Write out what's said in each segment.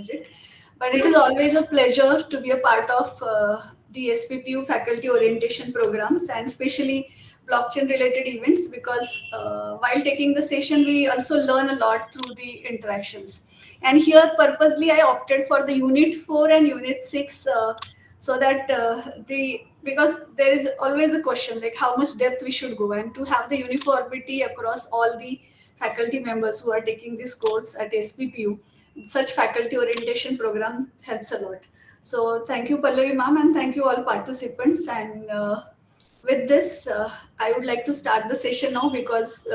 subject. But it is always a pleasure to be a part of the SPPU faculty orientation programs, and especially blockchain related events, because while taking the session we also learn a lot through the interactions. And here purposely I opted for the unit 4 and unit 6, so that the because there is always a question like how much depth we should go, and to have the uniformity across all the faculty members who are taking this course at SPPU, such faculty orientation program helps a lot. So thank you Pallavi ma'am, and thank you all participants. And with this, I would like to start the session now, because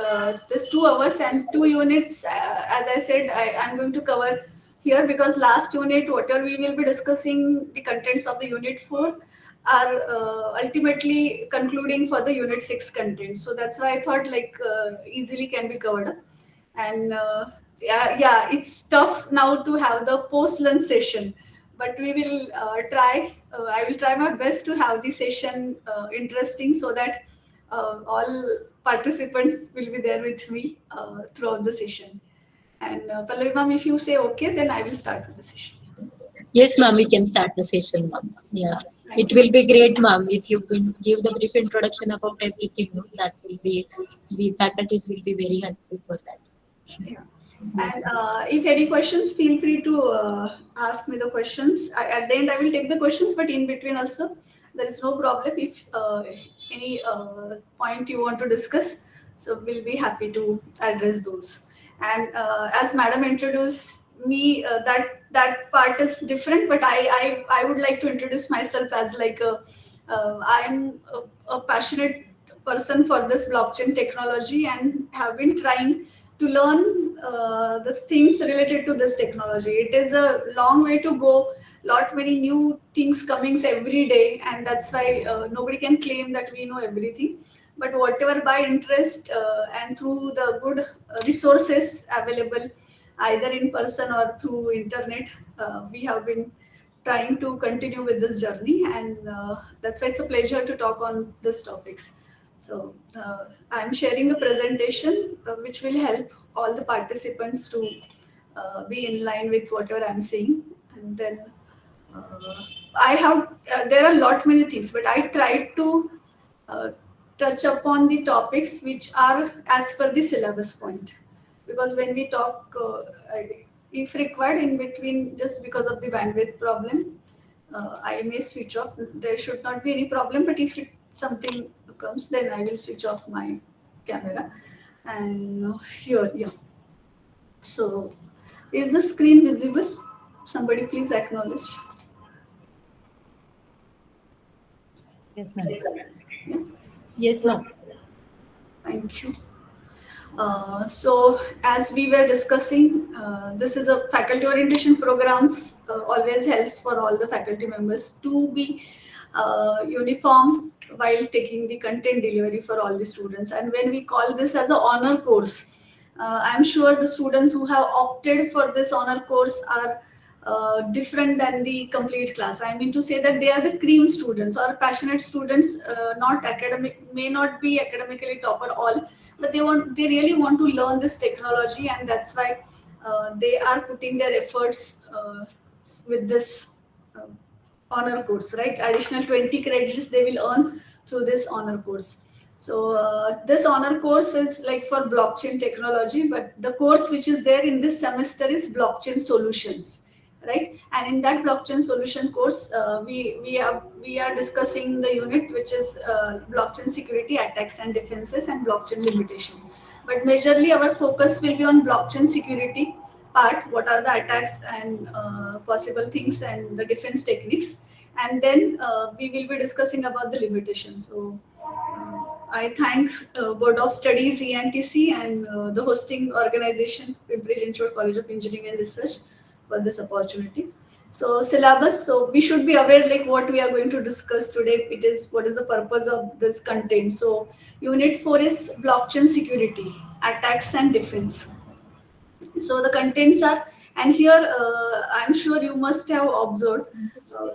this 2 hours and 2 units, as I said, I'm going to cover here, because last unit, whatever we will be discussing, the contents of the unit 4 are ultimately concluding for the unit 6 content. So that's why I thought like easily can be covered up. And yeah, it's tough now to have the post lunch session, but we will try. I will try my best to have the session interesting, so that all participants will be there with me throughout the session. And Pallavi ma'am, if you say okay, then I will start with the session. Yes, ma'am, we can start the session, ma'am. Yeah. Thank It you. will be great, ma'am, if you can give the brief introduction about everything. No? That will be, the faculties will be very helpful for that. Yeah. Yes, And if any questions, feel free to ask me the questions. At the end, I will take the questions, but in between also, there is no problem. If any point you want to discuss, so we'll be happy to address those. And as Madam introduced me, that part is different, but I would like to introduce myself as like I'm a passionate person for this blockchain technology, and have been trying to learn the things related to this technology. It is a long way to go, lot many new things coming every day, and that's why nobody can claim that we know everything. But whatever by interest and through the good resources available, either in person or through internet, we have been trying to continue with this journey. And that's why it's a pleasure to talk on these topics. So I'm sharing a presentation which will help all the participants to be in line with whatever I'm saying. And then uh, I have there are a lot many things, but I tried to uh, touch upon the topics which are as per the syllabus point, because when we talk, if required in between, just because of the bandwidth problem, I may switch off. There should not be any problem, but if something comes, then I will switch off my camera. And here, yeah. So, is the screen visible? Somebody please acknowledge. Yes, ma'am. Yeah. Yes, ma'am. Thank you. So as we were discussing, this is a faculty orientation programs, always helps for all the faculty members to be uniform while taking the content delivery for all the students. And when we call this as a honor course, I'm sure the students who have opted for this honor course are different than the complete class. I mean to say that they are the cream students or passionate students, not academic, may not be academically top at all, but they really want to learn this technology, and that's why they are putting their efforts with this uh, honor course, right? Additional 20 credits they will earn through this honor course. So this honor course is like for blockchain technology, but the course which is there in this semester is blockchain solutions, right? And in that blockchain solution course, we are discussing the unit which is blockchain security, attacks and defenses, and blockchain limitation. But majorly our focus will be on blockchain security part. What are the attacks and possible things and the defense techniques, and then we will be discussing about the limitations. So I thank Board of Studies ENTC and the hosting organization Pimpri Chinchwad College of Engineering and Research for this opportunity. So syllabus. So we should be aware like what we are going to discuss today. It is what is the purpose of this content. So Unit 4 is blockchain security, attacks and defense. So the contents are, and here I'm sure you must have observed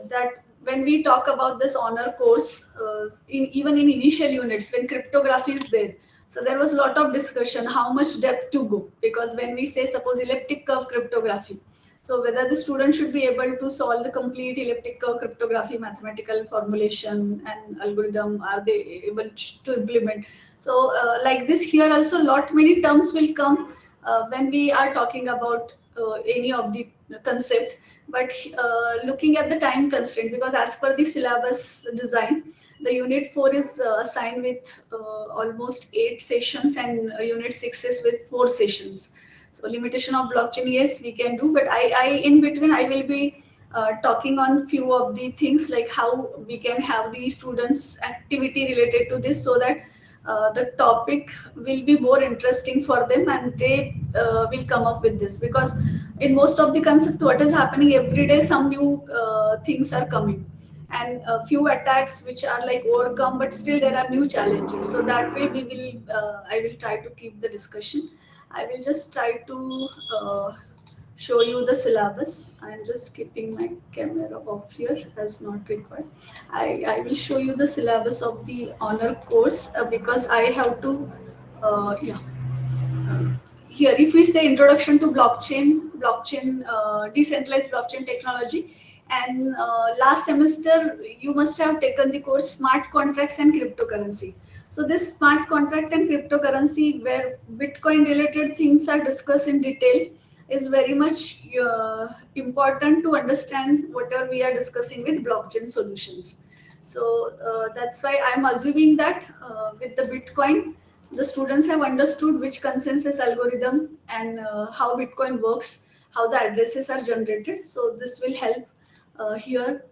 that when we talk about this honor course, even in initial units when cryptography is there, so there was a lot of discussion how much depth to go, because when we say suppose elliptic curve cryptography, So whether the student should be able to solve the complete elliptic curve cryptography mathematical formulation and algorithm, are they able to implement? So like this here also lot many terms will come when we are talking about any of the concept. But looking at the time constraint, because as per the syllabus design, the unit 4 is assigned with almost 8 sessions, and unit 6 is with 4 sessions. So limitation of blockchain, yes, we can do, but I in between I will be talking on few of the things, like how we can have the students activity related to this, so that the topic will be more interesting for them, and they will come up with this. Because in most of the concept, what is happening every day, some new things are coming, and a few attacks which are like overcome, but still there are new challenges. So that way we will I will try to keep the discussion. I will just try to show you the syllabus. I'm just keeping my camera off here as not required. I will show you the syllabus of the honor course because I have to, yeah. Here, if we say introduction to decentralized blockchain technology, and last semester you must have taken the course smart contracts and cryptocurrency. So this smart contract and cryptocurrency, where Bitcoin related things are discussed in detail, is very much important to understand whatever we are discussing with blockchain solutions. So that's why I'm assuming that with the Bitcoin, the students have understood which consensus algorithm and how Bitcoin works, how the addresses are generated. So this will help here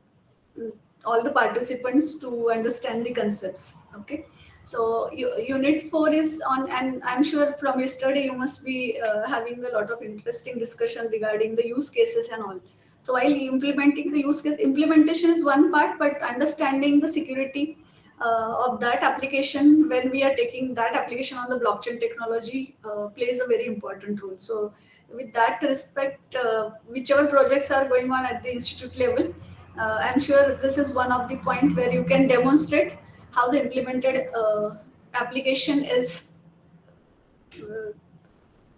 all the participants to understand the concepts. Okay. So unit 4 is on, and I'm sure from yesterday you must be having a lot of interesting discussion regarding the use cases and all. So while implementing the use case, implementation is one part, but understanding the security of that application when we are taking that application on the blockchain technology plays a very important role. So with that respect, whichever projects are going on at the institute level, I'm sure this is one of the point where you can demonstrate how the implemented application is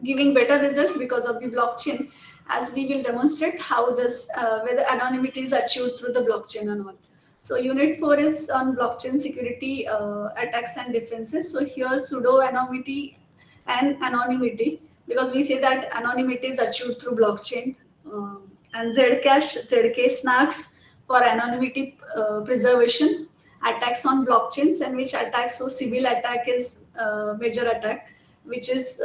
giving better results because of the blockchain, as we will demonstrate how this whether anonymity is achieved through the blockchain and all. So unit 4 is on blockchain security attacks and defenses. So here pseudo anonymity and anonymity, because we say that anonymity is achieved through blockchain, and Zcash, ZK snarks for anonymity preservation, attacks on blockchains, and which attacks, so Sybil attack is major attack, which is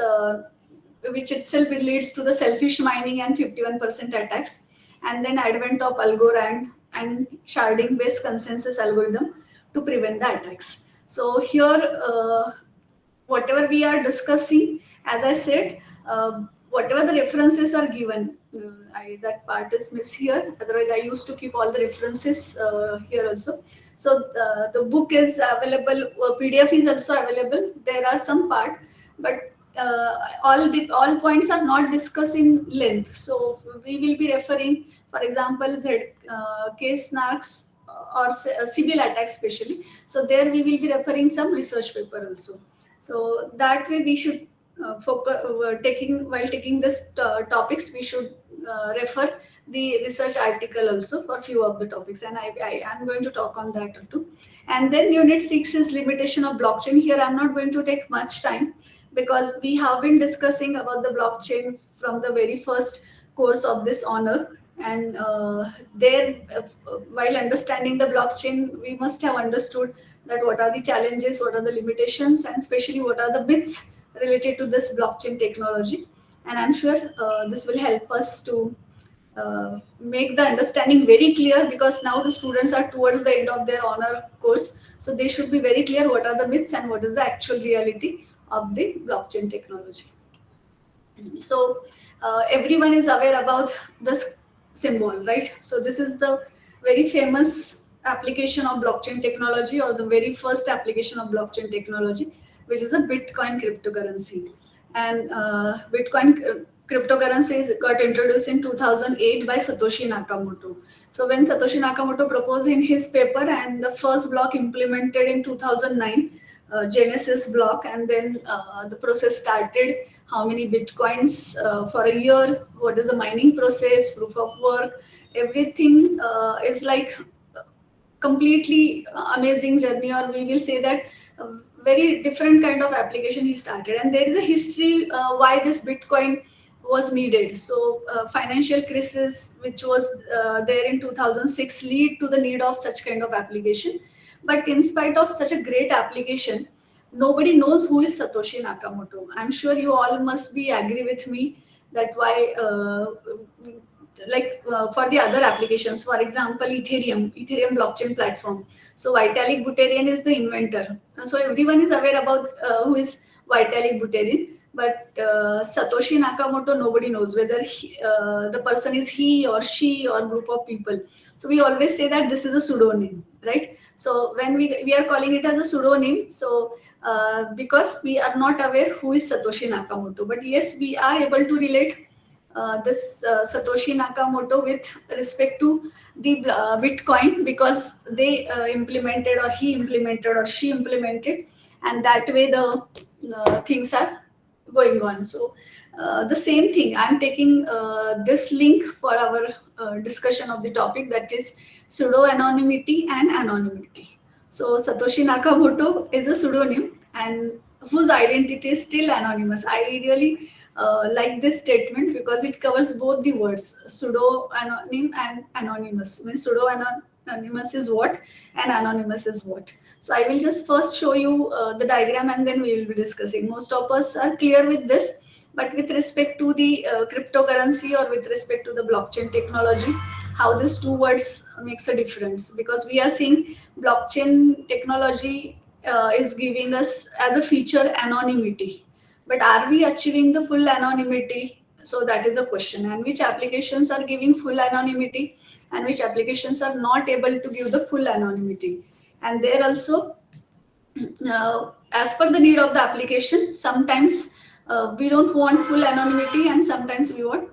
which itself leads to the selfish mining and 51% attacks, and then advent of Algorand and sharding based consensus algorithm to prevent the attacks. So here whatever we are discussing, as I said, whatever the references are given, that part is missed here. Otherwise, I used to keep all the references here also. So the book is available, PDF is also available. There are some part, but all points are not discussed in length. So we will be referring, for example, case snarks or Sybil attacks especially. So there we will be referring some research paper also. So that way we should focus while taking this topics, we should refer the research article also for few of the topics, and I am going to talk on that too. And then unit 6 is limitation of blockchain. Here I'm not going to take much time because we have been discussing about the blockchain from the very first course of this honor. And there, while understanding the blockchain, we must have understood that what are the challenges, what are the limitations, and especially what are the myths related to this blockchain technology. And I'm sure this will help us to make the understanding very clear, because now the students are towards the end of their honor course. So they should be very clear what are the myths and what is the actual reality of the blockchain technology. So everyone is aware about this symbol, right? So this is the very famous application of blockchain technology, or the very first application of blockchain technology, which is a Bitcoin cryptocurrency. And Bitcoin cryptocurrency got introduced in 2008 by Satoshi Nakamoto. So when Satoshi Nakamoto proposed in his paper, and the first block implemented in 2009, Genesis block, and then the process started. How many bitcoins for a year? What is the mining process? Proof of work? Everything is like completely amazing journey, or we will say that very different kind of application he started. And there is a history why this Bitcoin was needed. So financial crisis which was there in 2006 lead to the need of such kind of application. But in spite of such a great application, nobody knows who is Satoshi Nakamoto. I'm sure you all must be agree with me that why for the other applications, for example, Ethereum blockchain platform. So Vitalik Buterin is the inventor. So everyone is aware about who is Vitalik Buterin, but Satoshi Nakamoto, nobody knows whether the person is he or she or group of people. So we always say that this is a pseudonym, right? So when we are calling it as a pseudonym, so because we are not aware who is Satoshi Nakamoto, but yes, we are able to relate this Satoshi Nakamoto with respect to the Bitcoin, because they implemented, or he implemented, or she implemented, and that way the things are going on. So the same thing, I'm taking this link for our discussion of the topic, that is pseudo anonymity and anonymity. So Satoshi Nakamoto is a pseudonym and whose identity is still anonymous. I really like this statement because it covers both the words, pseudo anonym and anonymous. Means pseudo anonymous is what and anonymous is what. So I will just first show you the diagram, and then we will be discussing. Most of us are clear with this, but with respect to the cryptocurrency, or with respect to the blockchain technology, how these two words makes a difference, because we are seeing blockchain technology is giving us as a feature anonymity, but are we achieving the full anonymity? So that is a question. And which applications are giving full anonymity, and which applications are not able to give the full anonymity? And there also, as per the need of the application, sometimes we don't want full anonymity, and sometimes we want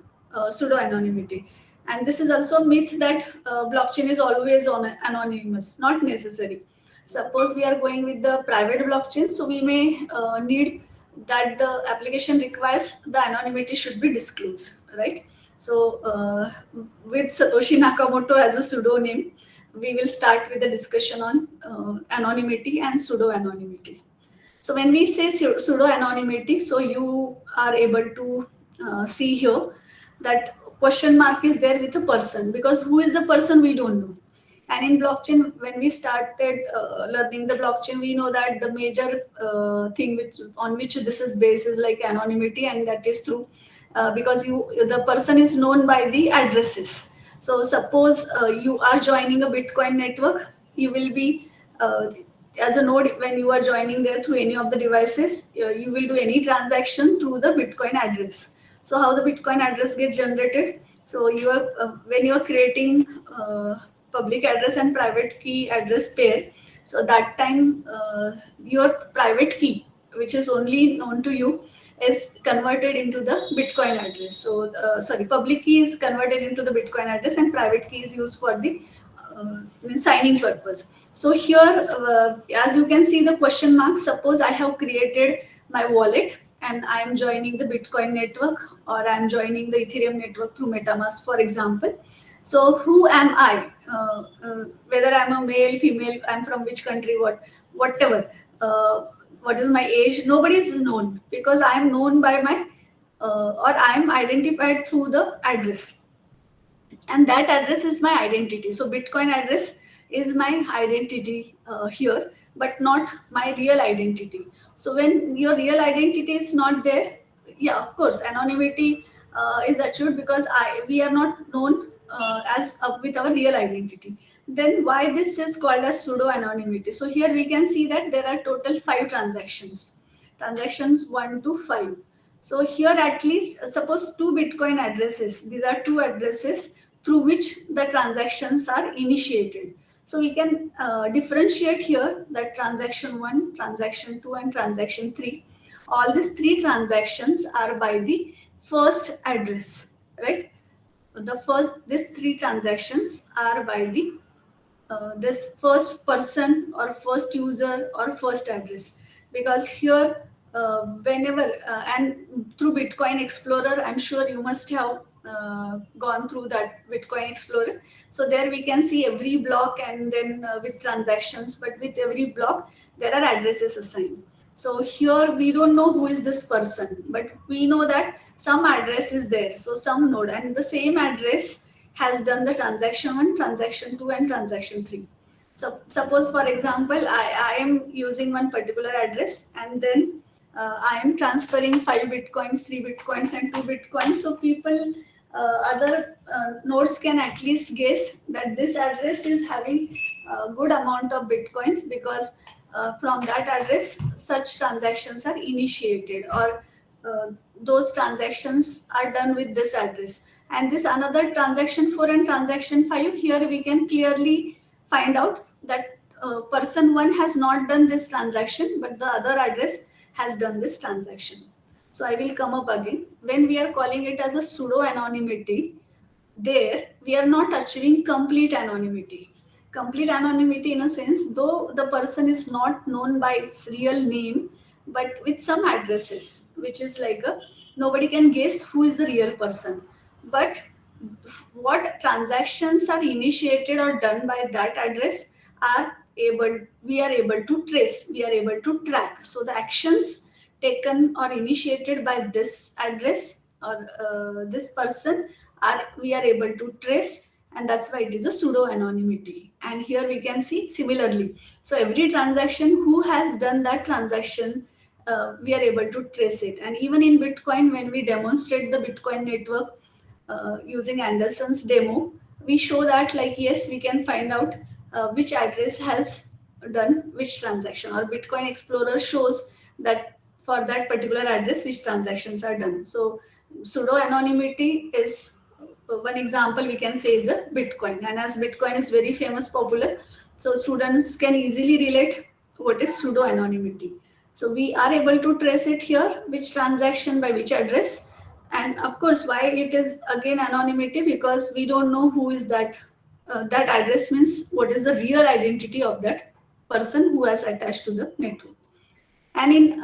pseudo anonymity. And this is also a myth that blockchain is always on anonymous. Not necessary. Suppose we are going with the private blockchain, so we may need that the application requires the anonymity should be disclosed, right? So with Satoshi Nakamoto as a pseudonym, we will start with the discussion on anonymity and pseudo anonymity. So when we say pseudo anonymity, so you are able to see here that question mark is there with a person, because who is the person we don't know. And in blockchain, when we started learning the blockchain, we know that the major thing on which this is based is like anonymity, and that is through because the person is known by the addresses. So suppose you are joining a Bitcoin network, you will be as a node when you are joining there through any of the devices, you will do any transaction through the Bitcoin address. So how the Bitcoin address get generated? So you are when you are creating public address and private key address pair, so that time your private key, which is only known to you, is converted into the Bitcoin address. So sorry, public key is converted into the Bitcoin address, and private key is used for the signing purpose. So here, as you can see the question mark, suppose I have created my wallet and I am joining the Bitcoin network, or I am joining the Ethereum network through MetaMask, for example. So who am I? Whether I'm a male, female, I'm from which country, whatever. What is my age? Nobody is known, because I am known by my or I am identified through the address, and that address is my identity. So Bitcoin address is my identity here, but not my real identity. So when your real identity is not there, yeah, of course anonymity is achieved, because we are not known as with our real identity. Then why this is called as pseudo anonymity? So here we can see that there are total 5 transactions 1 to 5. So here at least suppose 2 Bitcoin addresses, these are 2 addresses through which the transactions are initiated. So we can differentiate here that transaction 1, transaction 2, and transaction 3. All these 3 transactions are by the first address, right? These 3 transactions are by the this first person or first user or first address. because here whenever and through Bitcoin Explorer, I'm sure you must have gone through that Bitcoin Explorer. So there we can see every block and then with transactions, but with every block there are addresses assigned. So here we don't know who is this person, but we know that some address is there. So some node and the same address has done the transaction 1, transaction 2 and transaction 3. So suppose for example, I am using one particular address and then I am transferring 5 bitcoins, 3 bitcoins and 2 bitcoins. So people, other nodes can at least guess that this address is having a good amount of bitcoins because from that address such transactions are initiated, or those transactions are done with this address. And this another transaction 4 and transaction 5, here we can clearly find out that person 1 has not done this transaction, but the other address has done this transaction. So I will come up again. When we are calling it as a pseudo anonymity, there we are not achieving complete anonymity. Complete anonymity in a sense, though the person is not known by its real name, but with some addresses, which is like a nobody can guess who is the real person. But what transactions are initiated or done by that address are able we are able to trace, we are able to track. So the actions taken or initiated by this address or this person are we are able to trace, and that's why it is a pseudo anonymity. And here we can see similarly, so every transaction who has done that transaction, we are able to trace it. And even in Bitcoin, when we demonstrate the Bitcoin network using Anderson's demo, we show that like yes, we can find out which address has done which transaction, or Bitcoin Explorer shows that for that particular address which transactions are done. So pseudo anonymity is one example we can say is a Bitcoin. And as Bitcoin is very famous, popular, so students can easily relate what is pseudo anonymity. So we are able to trace it here, which transaction by which address. And of course, why it is again anonymity, because we don't know who is that. That address means what is the real identity of that person who has attached to the network. And in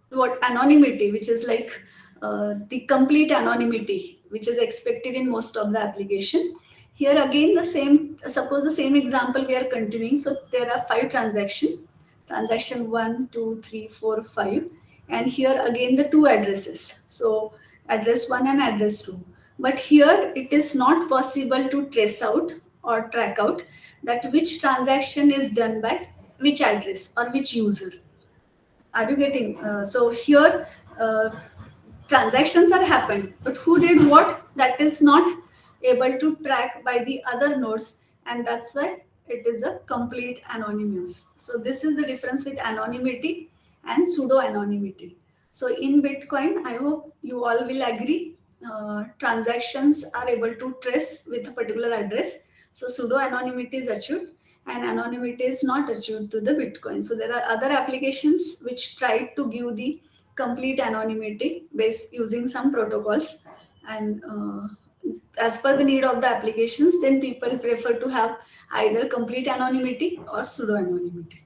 what anonymity, which is like the complete anonymity, which is expected in most of the application. Here again the same, suppose the same example we are continuing. So there are 5 transactions, transaction 1, 2, 3, 4, 5, and here again the 2 addresses. So address 1 and address 2. But here it is not possible to trace out or track out that which transaction is done by which address or which user. Are you getting? So here transactions are happened, but who did what, that is not able to track by the other nodes, and that's why it is a complete anonymous. So this is the difference with anonymity and pseudo anonymity. So in Bitcoin, I hope you all will agree, transactions are able to trace with a particular address. So pseudo anonymity is achieved and anonymity is not achieved to the Bitcoin. So there are other applications which try to give the complete anonymity based using some protocols, and as per the need of the applications, then people prefer to have either complete anonymity or pseudo anonymity.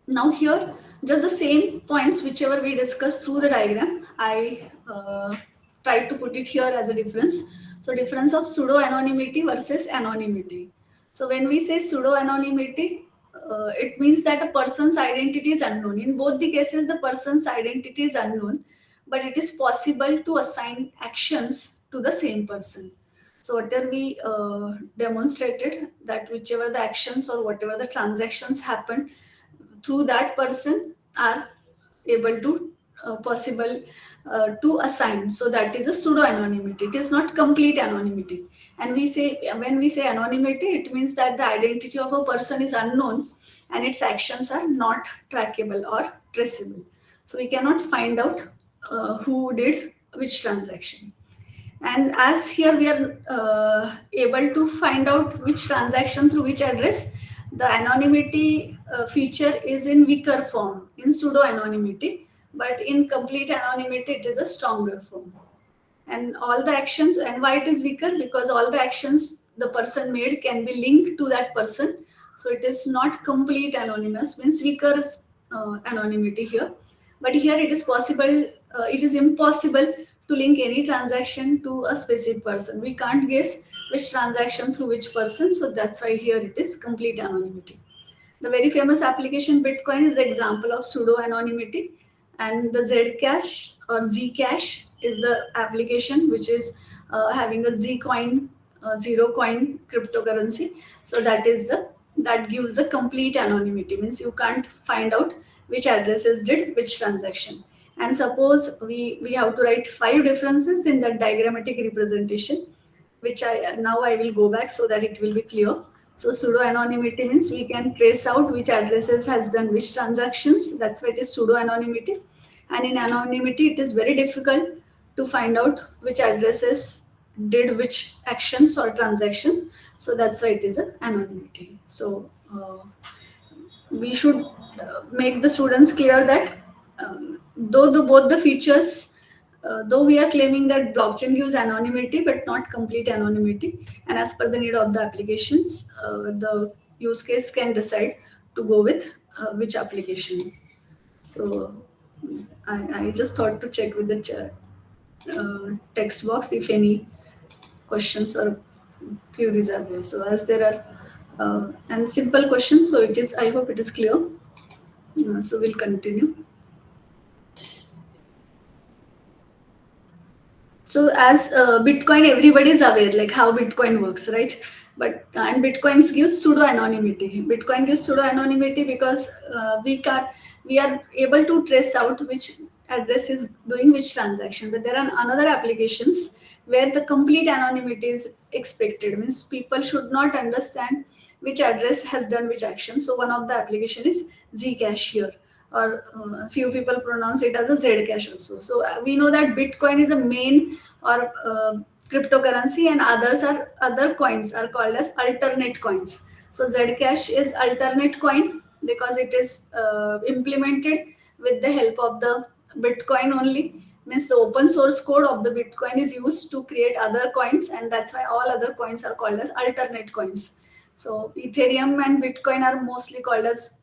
Now here, just the same points whichever we discussed through the diagram, I tried to put it here as a difference. So difference of pseudo anonymity versus anonymity. So when we say pseudo anonymity, it means that a person's identity is unknown. In both the cases, the person's identity is unknown, but it is possible to assign actions to the same person. So whatever we demonstrated, that whichever the actions or whatever the transactions happen through that person are able to possible to assign. So that is a pseudo anonymity. It is not complete anonymity. And we say, when we say anonymity, it means that the identity of a person is unknown and its actions are not trackable or traceable. So we cannot find out who did which transaction. And as here we are able to find out which transaction through which address, the anonymity feature is in weaker form in pseudo anonymity, but in complete anonymity it is a stronger form. And all the actions, and why it is weaker, because all the actions the person made can be linked to that person. So it is not complete anonymous, means weaker anonymity here. But here it is possible, it is impossible to link any transaction to a specific person. We can't guess which transaction through which person. So that's why here it is complete anonymity. The very famous application Bitcoin is the example of pseudo anonymity, and the Zcash or Zcash is the application which is having a Zcoin, zero coin cryptocurrency. So that gives the complete anonymity, means you can't find out which addresses did which transaction. And suppose we have to write 5 differences in that diagrammatic representation, which I will go back so that it will be clear. So pseudo anonymity means we can trace out which addresses has done which transactions. That's why it is pseudo anonymity. And in anonymity, it is very difficult to find out which addresses did which actions or transaction. So that's why it is an anonymity. So we should make the students clear that both the features, though we are claiming that blockchain gives anonymity but not complete anonymity, and as per the need of the applications, the use case can decide to go with which application. So I just thought to check with the text box if any questions or queries are there. So as there are and simple questions, so it is. I hope it is clear. So we'll continue. So as Bitcoin, everybody is aware like how Bitcoin works, right? But and Bitcoin gives pseudo anonymity. Bitcoin gives pseudo anonymity because we are able to trace out which address is doing which transaction. But there are another applications where the complete anonymity is expected. Means people should not understand which address has done which action. So one of the application is Zcash here, or few people pronounce it as a Zcash also. So we know that Bitcoin is a main or cryptocurrency, and other coins are called as alternate coins. So Zcash is alternate coin because it is implemented with the help of the Bitcoin only. Means the open source code of the Bitcoin is used to create other coins, and that's why all other coins are called as alternate coins. So Ethereum and Bitcoin are mostly called as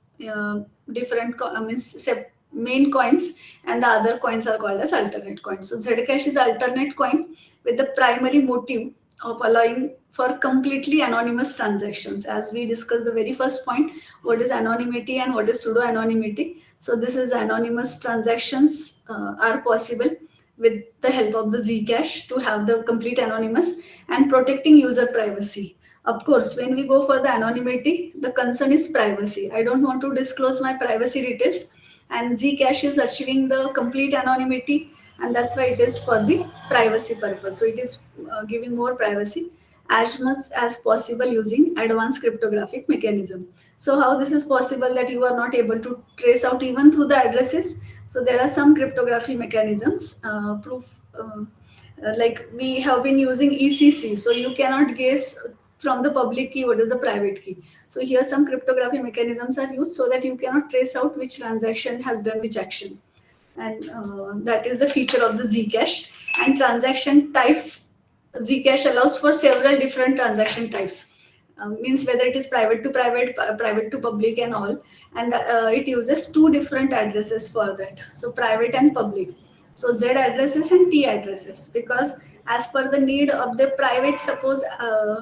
main coins, and the other coins are called as alternate coins. So Zcash is alternate coin with the primary motive of allowing for completely anonymous transactions. As we discussed the very first point, what is anonymity and what is pseudo anonymity. So this is anonymous transactions are possible with the help of the Zcash to have the complete anonymous and protecting user privacy. Of course, when we go for the anonymity, the concern is privacy. I don't want to disclose my privacy details, and Zcash is achieving the complete anonymity, and that's why it is for the privacy purpose. So it is giving more privacy as much as possible using advanced cryptographic mechanism. So how this is possible that you are not able to trace out even through the addresses? So there are some cryptography mechanisms, like we have been using ECC. So you cannot guess from the public key what is the private key. So here some cryptography mechanisms are used so that you cannot trace out which transaction has done which action. And that is the feature of the Zcash. And transaction types, Zcash allows for several different transaction types. Means whether it is private to private, private to public and all. And it uses 2 different addresses for that. So private and public. So Z addresses and T addresses, because as per the need of the private, suppose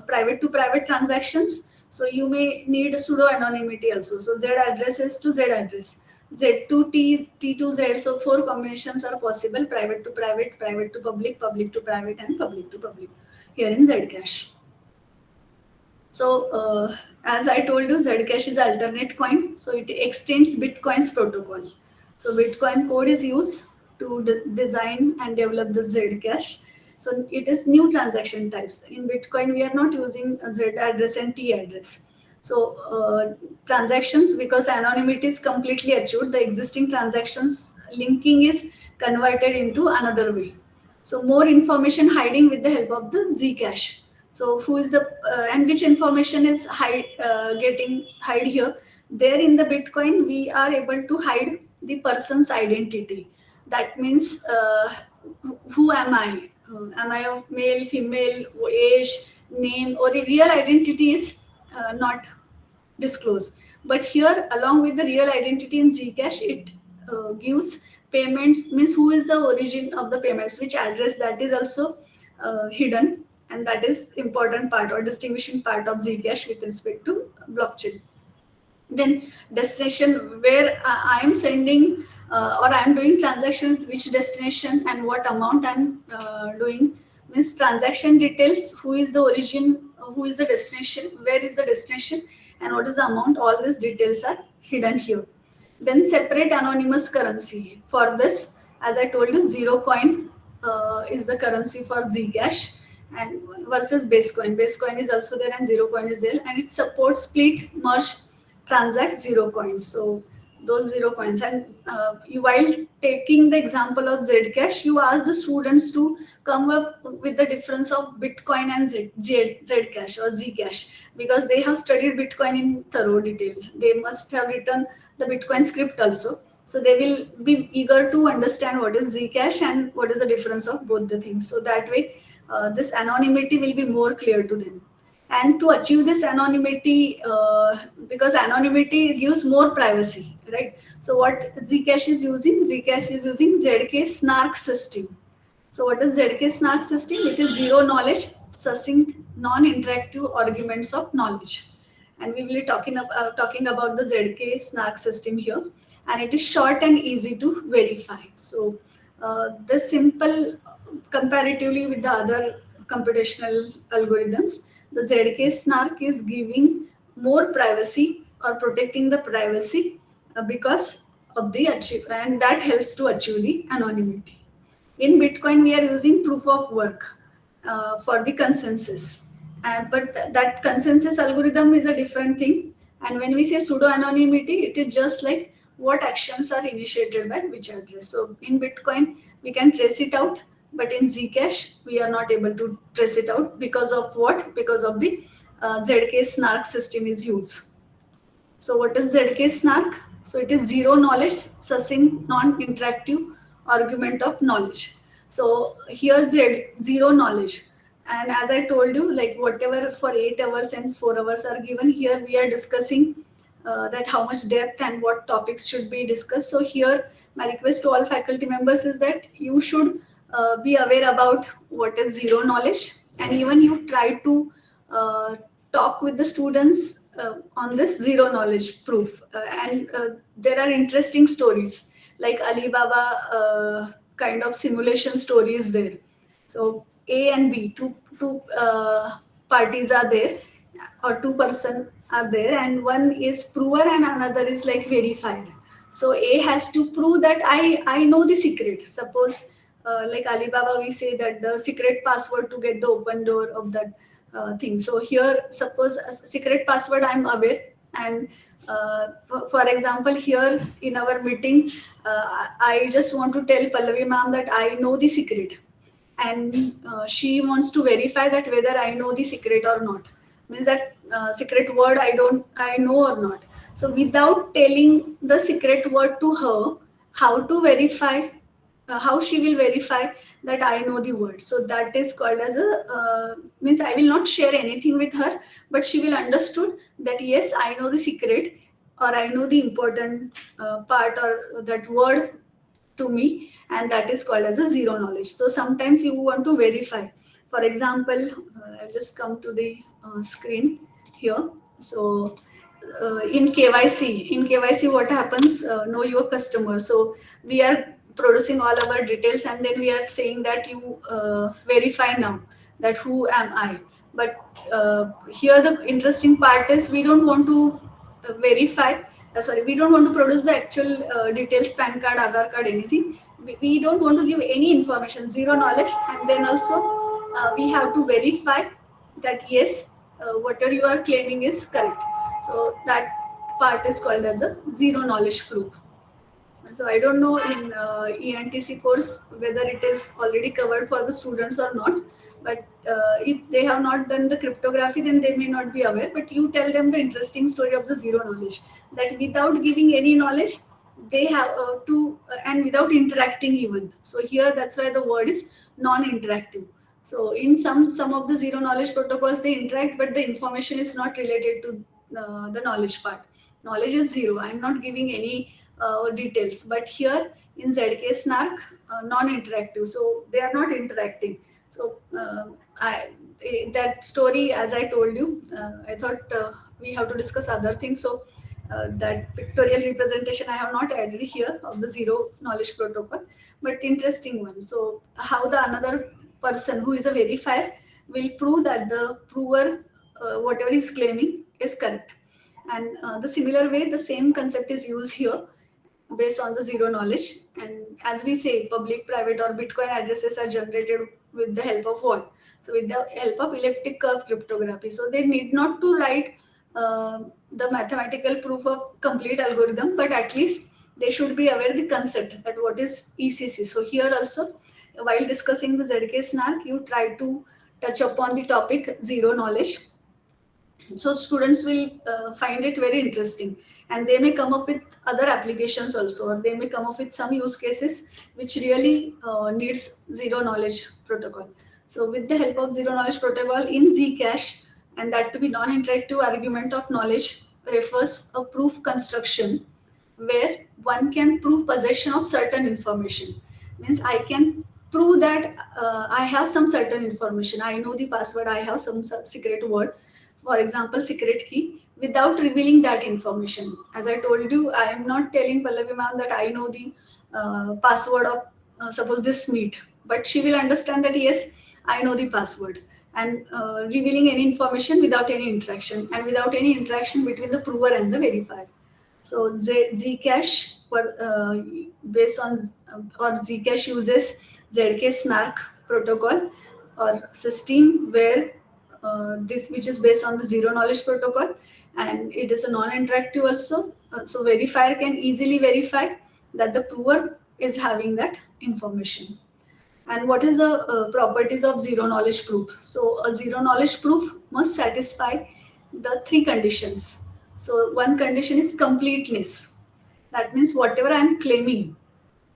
private to private transactions, so you may need pseudo anonymity also. So Z addresses to Z address, Z to T, T to Z. So 4 combinations are possible: private to public, public to private, and public to public here in Zcash. So as I told you, Zcash is alternate coin. So it extends Bitcoin's protocol. So Bitcoin code is used to design and develop the Zcash. So it is new transaction types. In Bitcoin, we are not using a Z address and T address. So transactions, because anonymity is completely achieved, the existing transactions linking is converted into another way. So more information hiding with the help of the Zcash. So who is the and which information is getting hide here? There in the Bitcoin, we are able to hide the person's identity. That means who am I? Am I of male, female, age, name, or a real identity is not disclose. But here, along with the real identity in Zcash, it gives payments, means who is the origin of the payments, which address, that is also hidden, and that is important part or distinguishing part of Zcash with respect to blockchain. Then destination, where I am sending or I am doing transactions, which destination and what amount I'm doing, means transaction details, who is the origin, who is the destination, where is the destination, and what is the amount. All these details are hidden here. Then separate anonymous currency. For this, as I told you, zero coin is the currency for Zcash, and versus base coin. Base coin is also there and zero coin is there, and it supports split, merge, transact zero coins. So those zero coins, and while taking the example of Zcash, you ask the students to come up with the difference of Bitcoin and Zcash or Zcash, because they have studied Bitcoin in thorough detail. They must have written the Bitcoin script also. So they will be eager to understand what is Zcash and what is the difference of both the things. So that way, this anonymity will be more clear to them. And to achieve this anonymity, because anonymity gives more privacy, right? So what Zcash is using? Zcash is using ZK SNARK system. So what is ZK SNARK system? It is zero knowledge, succinct, non-interactive arguments of knowledge. And we will be talking about the ZK SNARK system here. And it is short and easy to verify. So this simple, comparatively with the other computational algorithms, the ZK SNARK is giving more privacy or protecting the privacy because of the achieve, and that helps to achieve the anonymity. In Bitcoin, we are using proof of work for the consensus, but that consensus algorithm is a different thing. And when we say pseudo anonymity, it is just like what actions are initiated by which address. So in Bitcoin, we can trace it out, but in Zcash, we are not able to trace it out because of what? Because of the ZK SNARK system is used. So what is ZK SNARK? So it is zero knowledge, succinct, non-interactive argument of knowledge. So here zero knowledge. And as I told you, like whatever for 8 hours and 4 hours are given, here we are discussing that how much depth and what topics should be discussed. So here my request to all faculty members is that you should be aware about what is zero knowledge, and even you try to talk with the students on this zero knowledge proof. And there are interesting stories like Alibaba kind of simulation stories there. So A and B, two parties are there, or two person are there, and one is prover and another is like verifier. So A has to prove that I know the secret. Suppose like Alibaba, we say that the secret password to get the open door of that thing. So here, suppose a secret password I'm aware, and for example, here in our meeting, I just want to tell Pallavi ma'am that I know the secret, and she wants to verify that whether I know the secret or not. Means that secret word I know or not. So without telling the secret word to her, how to verify? How she will verify that I know the word? So that is called as a means I will not share anything with her, but she will understood that yes, I know the secret, or I know the important part or that word to me, and that is called as a zero knowledge. So sometimes you want to verify. For example, I'll just come to the screen here. So in KYC, what happens? Know your customer. So we are producing all our details, and then we are saying that you verify now that who am I. But here the interesting part is we don't want to verify. We don't want to produce the actual details, PAN card, Aadhaar card, anything. We don't want to give any information, zero knowledge, and then also we have to verify that yes, whatever you are claiming is correct. So that part is called as a zero knowledge proof. So I don't know in ENTC course whether it is already covered for the students or not. But if they have not done the cryptography, then they may not be aware. But you tell them the interesting story of the zero knowledge, that without giving any knowledge, they have to, and without interacting even. So here that's why the word is non-interactive. So in some of the zero knowledge protocols, they interact, but the information is not related to the knowledge part. Knowledge is zero. I'm not giving any details. But here in ZK Snark, non-interactive. So they are not interacting. So that story, as I told you, I thought we have to discuss other things. So that pictorial representation I have not added here of the zero knowledge protocol, but interesting one. So how the another person who is a verifier will prove that the prover whatever he's claiming is correct. And the similar way, the same concept is used here based on the zero knowledge. And as we say, public, private, or Bitcoin addresses are generated with the help of what? So with the help of elliptic curve cryptography. So they need not to write the mathematical proof of complete algorithm, but at least they should be aware the concept that what is ECC. So here also, while discussing the ZK Snark, you try to touch upon the topic zero knowledge. So students will find it very interesting, and they may come up with other applications also, or they may come up with some use cases which really needs zero knowledge protocol. So with the help of zero knowledge protocol in Zcash, and that to be non-interactive argument of knowledge refers a proof construction where one can prove possession of certain information. Means I can prove that I have some certain information. I know the password, I have some secret word, for example secret key, without revealing that information. As I told you, I am not telling Pallavi ma'am that I know the password of suppose this meet, but she will understand that yes, I know the password, and revealing any information without any interaction, and without any interaction between the prover and the verifier. So Zcash based on or Zcash uses ZK Snark protocol or system where this which is based on the zero knowledge protocol, and it is a non-interactive also. So verifier can easily verify that the prover is having that information. And what is the properties of zero knowledge proof? So a zero knowledge proof must satisfy the three conditions. So one condition is completeness. That means whatever I am claiming,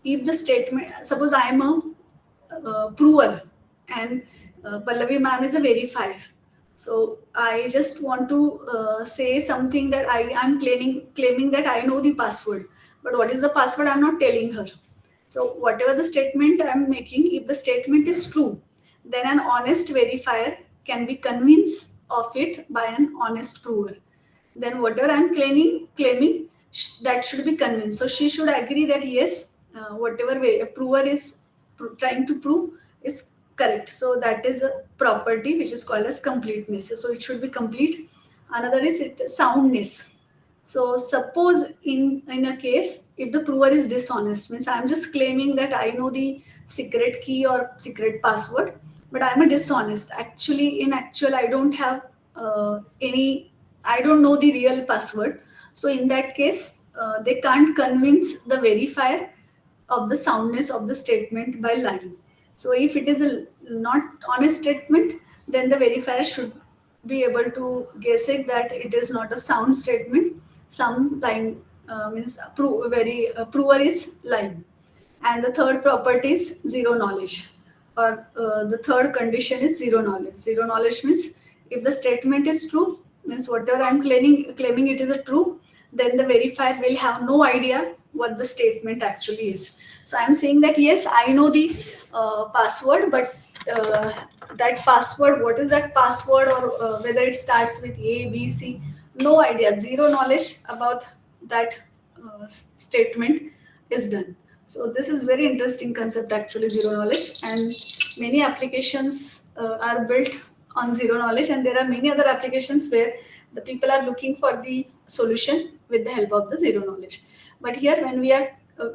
if the statement, suppose I am a prover and Pallavi ma'am is a verifier. So I just want to say something that I am claiming that I know the password, but what is the password I'm not telling her. So whatever the statement I'm making, if the statement is true, then an honest verifier can be convinced of it by an honest prover. Then whatever I'm claiming that should be convinced. So she should agree that yes, whatever way a prover is trying to prove is correct. So that is a property which is called as completeness. So it should be complete. Another is it soundness. So suppose in a case, if the prover is dishonest, means I'm just claiming that I know the secret key or secret password, but I'm a dishonest. Actually, in actual, I don't have I don't know the real password. So in that case, they can't convince the verifier of the soundness of the statement by lying. So if it is a not honest statement, then the verifier should be able to guess it that it is not a sound statement. Some lying means prover is lying. And the third property is zero knowledge, or the third condition is zero knowledge. Zero knowledge means if the statement is true, means whatever I'm claiming it is a true, then the verifier will have no idea what the statement actually is. So I'm saying that yes, I know the password, but that password, what is that password, or whether it starts with A, B, C, no idea, zero knowledge about that statement is done. So this is very interesting concept actually, zero knowledge, and many applications are built on zero knowledge, and there are many other applications where the people are looking for the solution with the help of the zero knowledge. But here when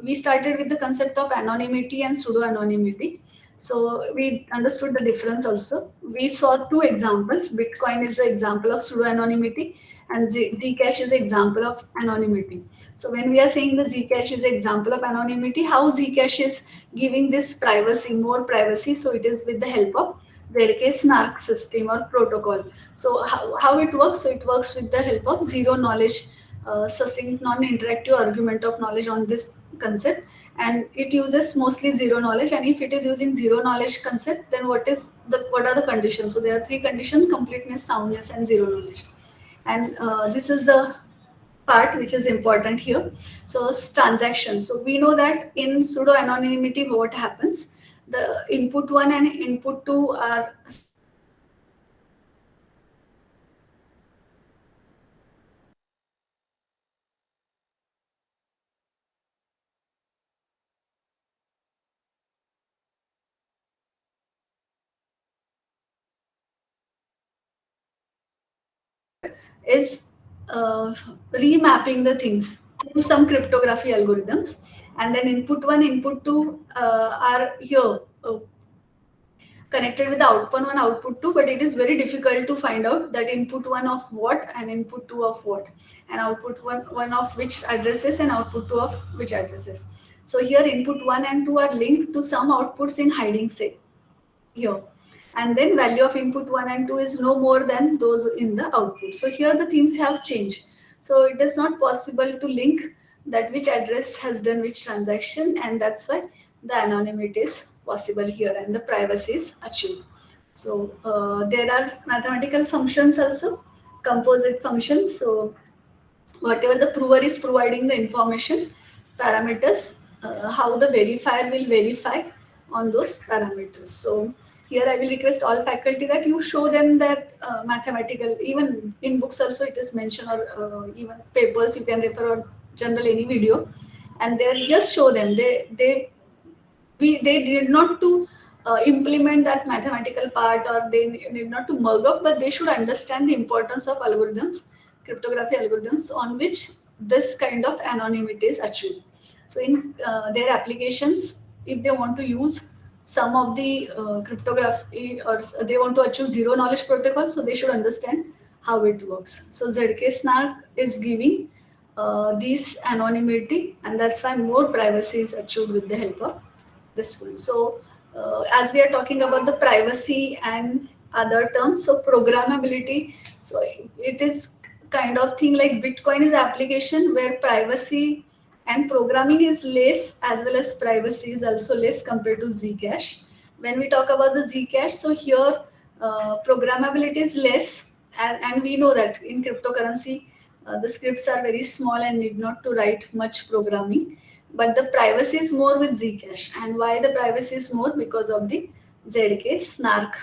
we started with the concept of anonymity and pseudo anonymity. So we understood the difference also. We saw two examples. Bitcoin is an example of pseudo anonymity, and Zcash is an example of anonymity. So when we are saying the Zcash is an example of anonymity, how Zcash is giving this privacy, more privacy? So it is with the help of ZK Snark system or protocol. So how it works? So it works with the help of zero knowledge, succinct non-interactive argument of knowledge on this concept, and it uses mostly zero knowledge. And if it is using zero knowledge concept, then what are the conditions? So there are three conditions: completeness, soundness, and zero knowledge. And this is the part which is important here. So transactions. So we know that in pseudo anonymity, what happens? The input one and input two are is remapping the things through some cryptography algorithms, and then input one, input two are here connected with the output one, output two, but it is very difficult to find out that input one of what and input two of what, and output one of which addresses and output two of which addresses. So here input one and two are linked to some outputs in hiding say here, and then value of input 1 and 2 is no more than those in the output. So here the things have changed, so it is not possible to link that which address has done which transaction, and that's why the anonymity is possible here and the privacy is achieved. So there are mathematical functions also, composite functions. So whatever the prover is providing the information parameters, how the verifier will verify on those parameters. So here I will request all faculty that you show them that mathematical, even in books also it is mentioned, or even papers you can refer, or general any video, and there just show them, they did not to implement that mathematical part, or they need not to mug up, but they should understand the importance of algorithms, cryptography algorithms, on which this kind of anonymity is achieved. So in their applications, if they want to use some of the cryptography, or they want to achieve zero knowledge protocol, so they should understand how it works. So ZK Snark is giving this anonymity, and that's why more privacy is achieved with the help of this one. So as we are talking about the privacy and other terms, so programmability, so it is kind of thing like Bitcoin is application where privacy and programming is less, as well as privacy is also less compared to Zcash. When we talk about the Zcash, so here programmability is less, and we know that in cryptocurrency the scripts are very small and need not to write much programming, but the privacy is more with Zcash. And why the privacy is more? Because of the ZK Snark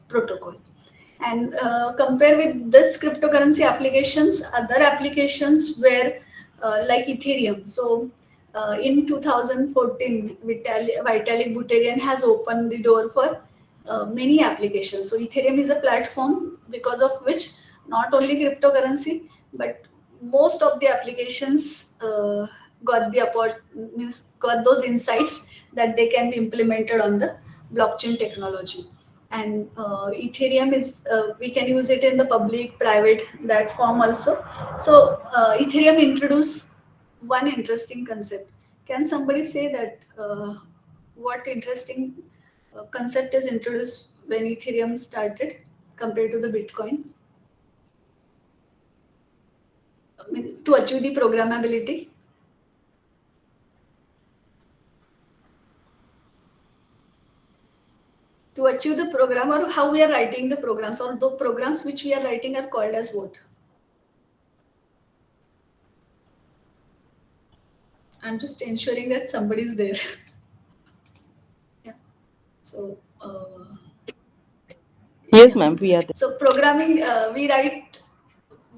protocol. And compare with this cryptocurrency applications, other applications where like Ethereum. So in 2014, Vitalik Buterin has opened the door for many applications. So Ethereum is a platform because of which not only cryptocurrency, but most of the applications got those insights that they can be implemented on the blockchain technology. And Ethereum is we can use it in the public private that form also. So Ethereum introduced one interesting concept. Can somebody say that what interesting concept is introduced when Ethereum started compared to the Bitcoin? I mean, to achieve the programmability. To achieve the program, or how we are writing the programs, or the programs which we are writing are called as what? I'm just ensuring that somebody's there. Yeah. So Yes, ma'am, we are there. so programming, we write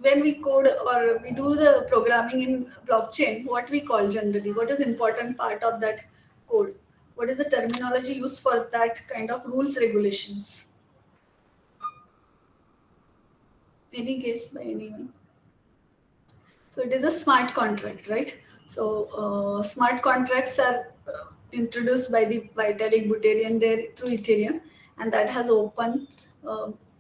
when we code or we do the programming in blockchain. What we call generally, what is important part of that code? What is the terminology used for that kind of rules regulations? Any guess by anyone? So it is a smart contract, right? So smart contracts are introduced by the Vitalik Buterin there through Ethereum, and that has opened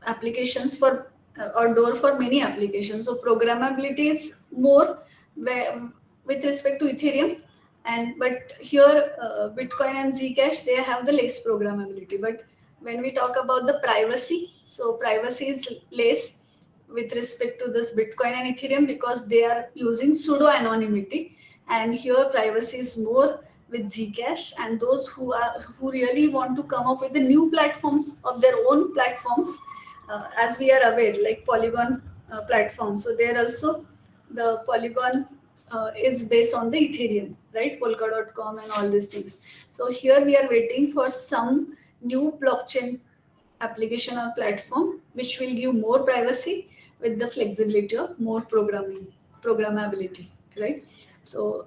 applications for or door for many applications. So programmability is more with respect to Ethereum, and but here Bitcoin and Zcash, they have the less programmability. But when we talk about the privacy, so privacy is less with respect to this Bitcoin and Ethereum because they are using pseudo anonymity, and here privacy is more with Zcash. And those who really want to come up with the new platforms of their own platforms, as we are aware, like Polygon platform. So there also the Polygon is based on the Ethereum, right? Polka.com and all these things. So here we are waiting for some new blockchain application or platform which will give more privacy with the flexibility of more programmability, right? So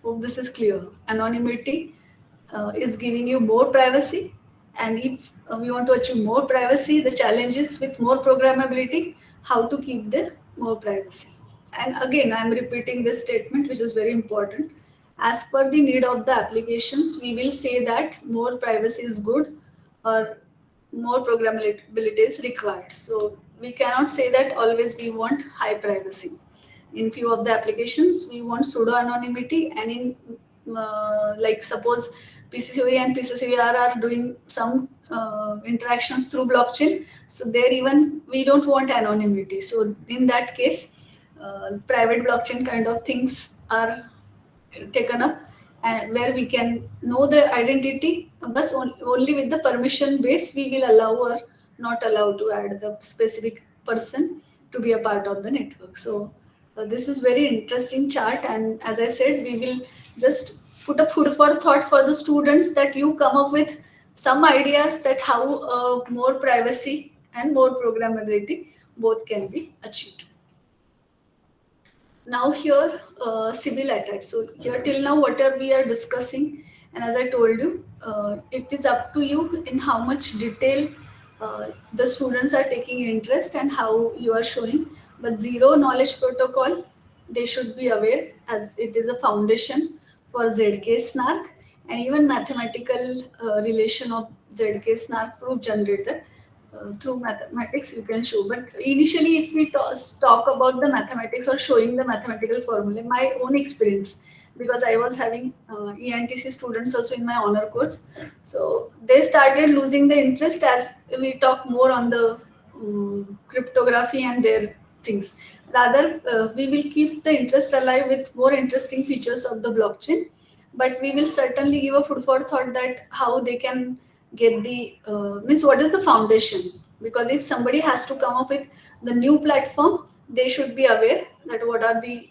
hope this is clear. Anonymity is giving you more privacy, and if we want to achieve more privacy, the challenge is with more programmability, how to keep the more privacy. And again, I'm repeating this statement, which is very important. As per the need of the applications, we will say that more privacy is good or more programmability is required. So we cannot say that always we want high privacy. In few of the applications, we want pseudo anonymity, and in like suppose PCCOE and PCCOR are doing some interactions through blockchain. So there even we don't want anonymity. So in that case, private blockchain kind of things are taken up, where we can know the identity, but only with the permission base we will allow or not allow to add the specific person to be a part of the network. So this is very interesting chart, and as I said, we will just put a food for thought for the students, that you come up with some ideas that how more privacy and more programmability both can be achieved. Now here, civil attacks. So here till now, whatever we are discussing, and as I told you, it is up to you in how much detail the students are taking interest and how you are showing. But zero knowledge protocol, they should be aware, as it is a foundation for ZK SNARK, and even mathematical relation of ZK SNARK proof generator through mathematics you can show. But initially, if we talk about the mathematics or showing the mathematical formula, my own experience, because I was having ENTC students also in my honor course, so they started losing the interest as we talk more on the cryptography and their things. Rather, we will keep the interest alive with more interesting features of the blockchain, but we will certainly give a food for thought that how they can get the means what is the foundation, because if somebody has to come up with the new platform, they should be aware that what are the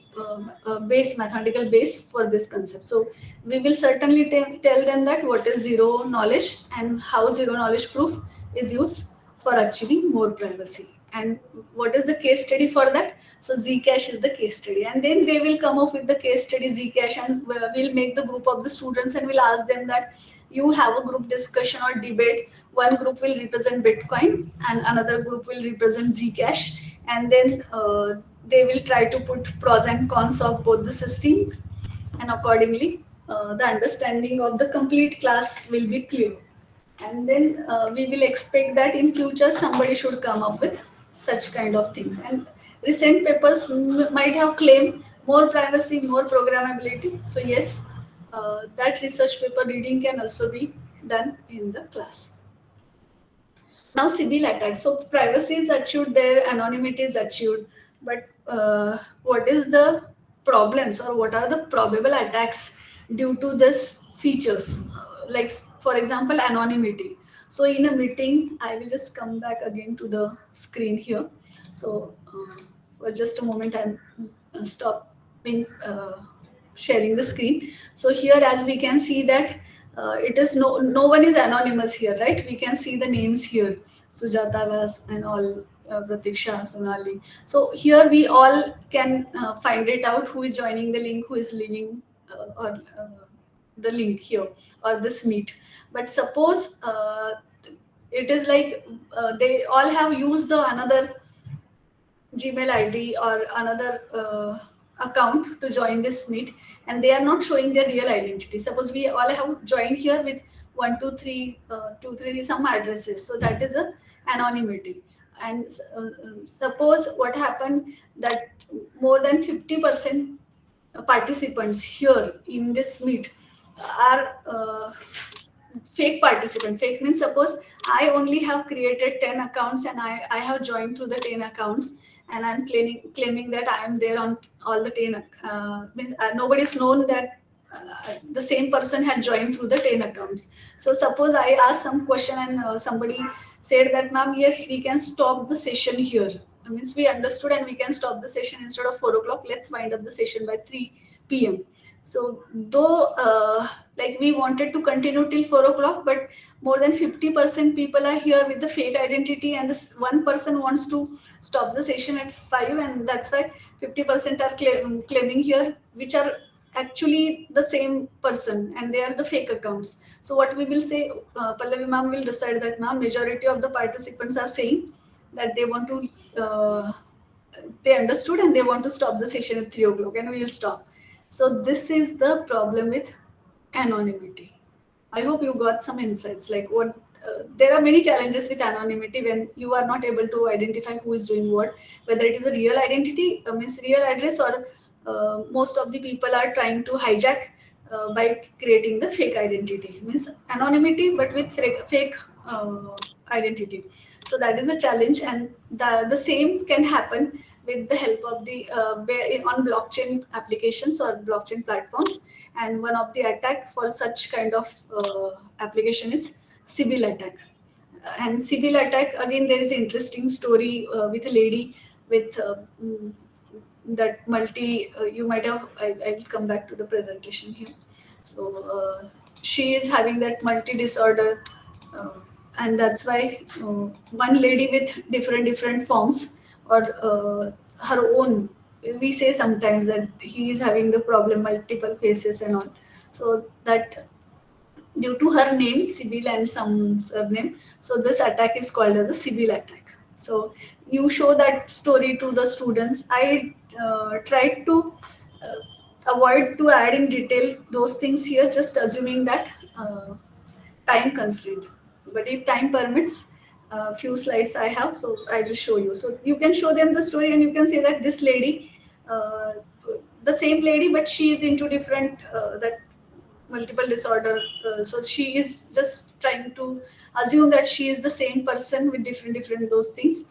base mathematical base for this concept. So we will certainly tell them that what is zero knowledge and how zero knowledge proof is used for achieving more privacy, and what is the case study for that. So Zcash is the case study, and then they will come up with the case study Zcash, and we'll make the group of the students and we'll ask them that you have a group discussion or debate. One group will represent Bitcoin and another group will represent Zcash, and then they will try to put pros and cons of both the systems, and accordingly the understanding of the complete class will be clear. And then we will expect that in future somebody should come up with such kind of things. And recent papers might have claimed more privacy, more programmability. So yes, that research paper reading can also be done in the class. Now civil attacks. So privacy is achieved there, anonymity is achieved, but what is the problems or what are the probable attacks due to this features? Like for example, anonymity. So in a meeting, I will just come back again to the screen here. So for just a moment, I'm stopping sharing the screen. So here, as we can see that it is no one is anonymous here, right? We can see the names here, Sujata Vas and all, Pratiksha, Sonali. So here we all can find it out who is joining the link, who is leaving or the link here or this meet. But suppose it is like they all have used the another Gmail ID or another account to join this meet, and they are not showing their real identity. Suppose we all have joined here with 123 some addresses, so that is a anonymity. And suppose what happened that more than 50% participants here in this meet are fake participant. Fake means suppose I only have created 10 accounts and I have joined through the 10 accounts, and I'm claiming that I am there on all the 10 means nobody's known that the same person had joined through the 10 accounts. So suppose I asked some question and somebody said that, ma'am, yes, we can stop the session here means we understood and we can stop the session instead of 4 o'clock. Let's wind up the session by 3 p.m. So though like we wanted to continue till 4 o'clock, but more than 50% people are here with the fake identity, and this one person wants to stop the session at 5, and that's why 50% are claiming here, which are actually the same person and they are the fake accounts. So what we will say, Pallavi ma'am will decide that now majority of the participants are saying that they want to they understood and they want to stop the session at 3 o'clock, and we will stop. So this is the problem with anonymity. I hope you got some insights, like what there are many challenges with anonymity when you are not able to identify who is doing what, whether it is a real identity, means real address, or most of the people are trying to hijack by creating the fake identity, means anonymity but with fake identity. So that is a challenge, and the same can happen with the help of the on blockchain applications or blockchain platforms. And one of the attack for such kind of application is Sybil attack. And Sybil attack, again, there is an interesting story with a lady with that multi. You might have. I will come back to the presentation here. So she is having that multi disorder, and that's why one lady with different forms, or her own. We say sometimes that he is having the problem multiple faces and all. So that due to her name Sybil and some surname, so this attack is called as a Sybil attack. So you show that story to the students. I tried to avoid to add in detail those things here, just assuming that time constraint. But if time permits, a few slides I have, so I will show you. So you can show them the story and you can say that this lady, the same lady, but she is into different that multiple disorder. So she is just trying to assume that she is the same person with different those things,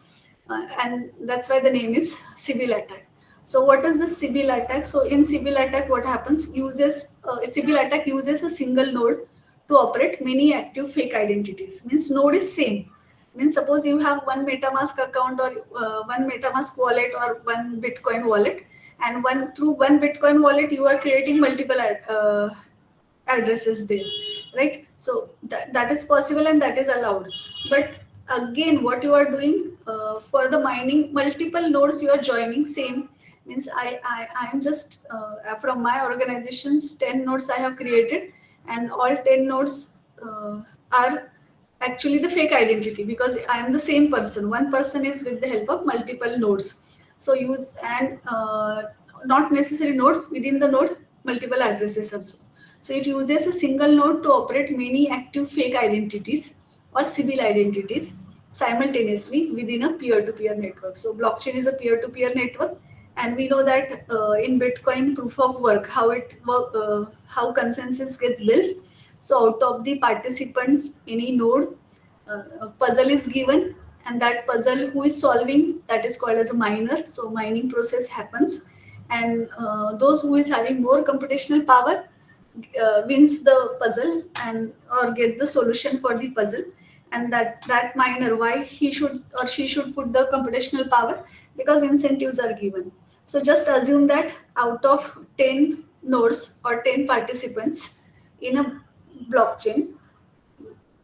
and that's why the name is Sybil attack. So what is the Sybil attack? So in Sybil attack, what happens? Sybil attack uses a single node to operate many active fake identities. Means node is same. Means suppose you have one MetaMask account or one MetaMask wallet or one Bitcoin wallet, and through one Bitcoin wallet you are creating multiple addresses there, right? So that is possible and that is allowed. But again, what you are doing for the mining, multiple nodes you are joining, same. Means I am just from my organization's 10 nodes I have created, and all 10 nodes are actually the fake identity, because I am the same person. One person is with the help of multiple nodes. So use and not necessary node, within the node multiple addresses also. So it uses a single node to operate many active fake identities or Sybil identities simultaneously within a peer-to-peer network. So blockchain is a peer-to-peer network, and we know that in Bitcoin proof of work, how consensus gets built. So out of the participants, any node, a puzzle is given, and that puzzle who is solving, that is called as a miner. So mining process happens, and those who is having more computational power wins the puzzle and or get the solution for the puzzle. And that miner, why he should or she should put the computational power? Because incentives are given. So just assume that out of 10 nodes or 10 participants in a blockchain,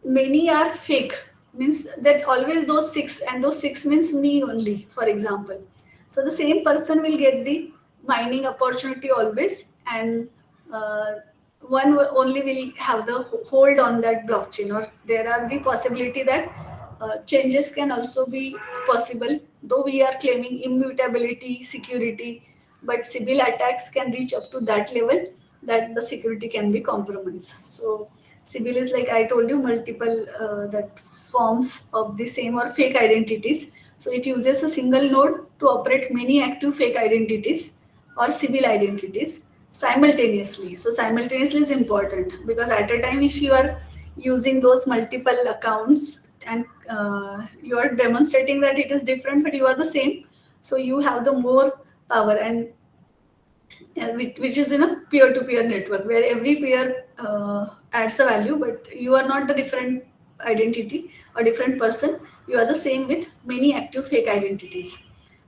many are fake. Means that always those 6, and those 6 means me only, for example. So the same person will get the mining opportunity always, and one only will have the hold on that blockchain. Or there are the possibility that changes can also be possible, though we are claiming immutability, security, but Sybil attacks can reach up to that level that the security can be compromised. So Sybil is, like I told you, multiple that forms of the same or fake identities. So it uses a single node to operate many active fake identities or Sybil identities simultaneously. So simultaneously is important, because at a time if you are using those multiple accounts and you are demonstrating that it is different but you are the same, so you have the more power. And which is in a peer-to-peer network where every peer adds a value, but you are not the different identity or different person, you are the same with many active fake identities.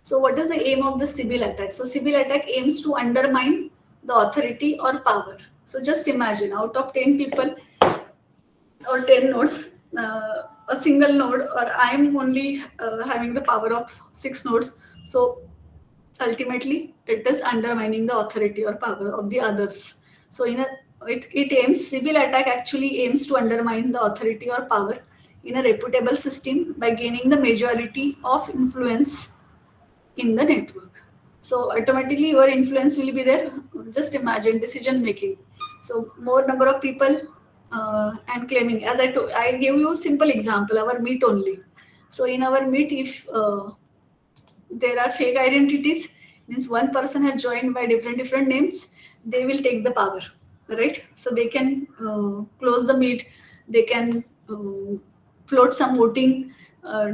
So what is the aim of the Sybil attack? So Sybil attack aims to undermine the authority or power. So just imagine, out of 10 people or 10 nodes, a single node, or I am only having the power of 6 nodes. So ultimately it is undermining the authority or power of the others. So it aims, Sybil attack actually aims to undermine the authority or power in a reputable system by gaining the majority of influence in the network. So automatically your influence will be there. Just imagine decision making. So more number of people and claiming. As I gave you a simple example, our meet only. So in our meet, if there are fake identities, means one person has joined by different names, they will take the power, right? So they can close the meet, they can float some voting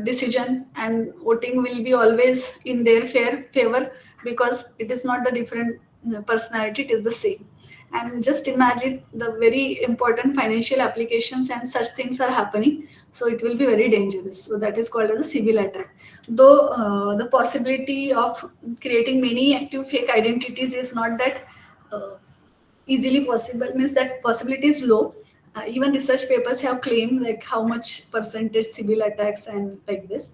decision, and voting will be always in their favor, because it is not the different personality, it is the same. And just imagine the very important financial applications and such things are happening, so it will be very dangerous. So that is called as a Sybil attack. Though the possibility of creating many active fake identities is not that uh, easily possible, means that possibility is low. Even research papers have claimed like how much percentage Sybil attacks and like this.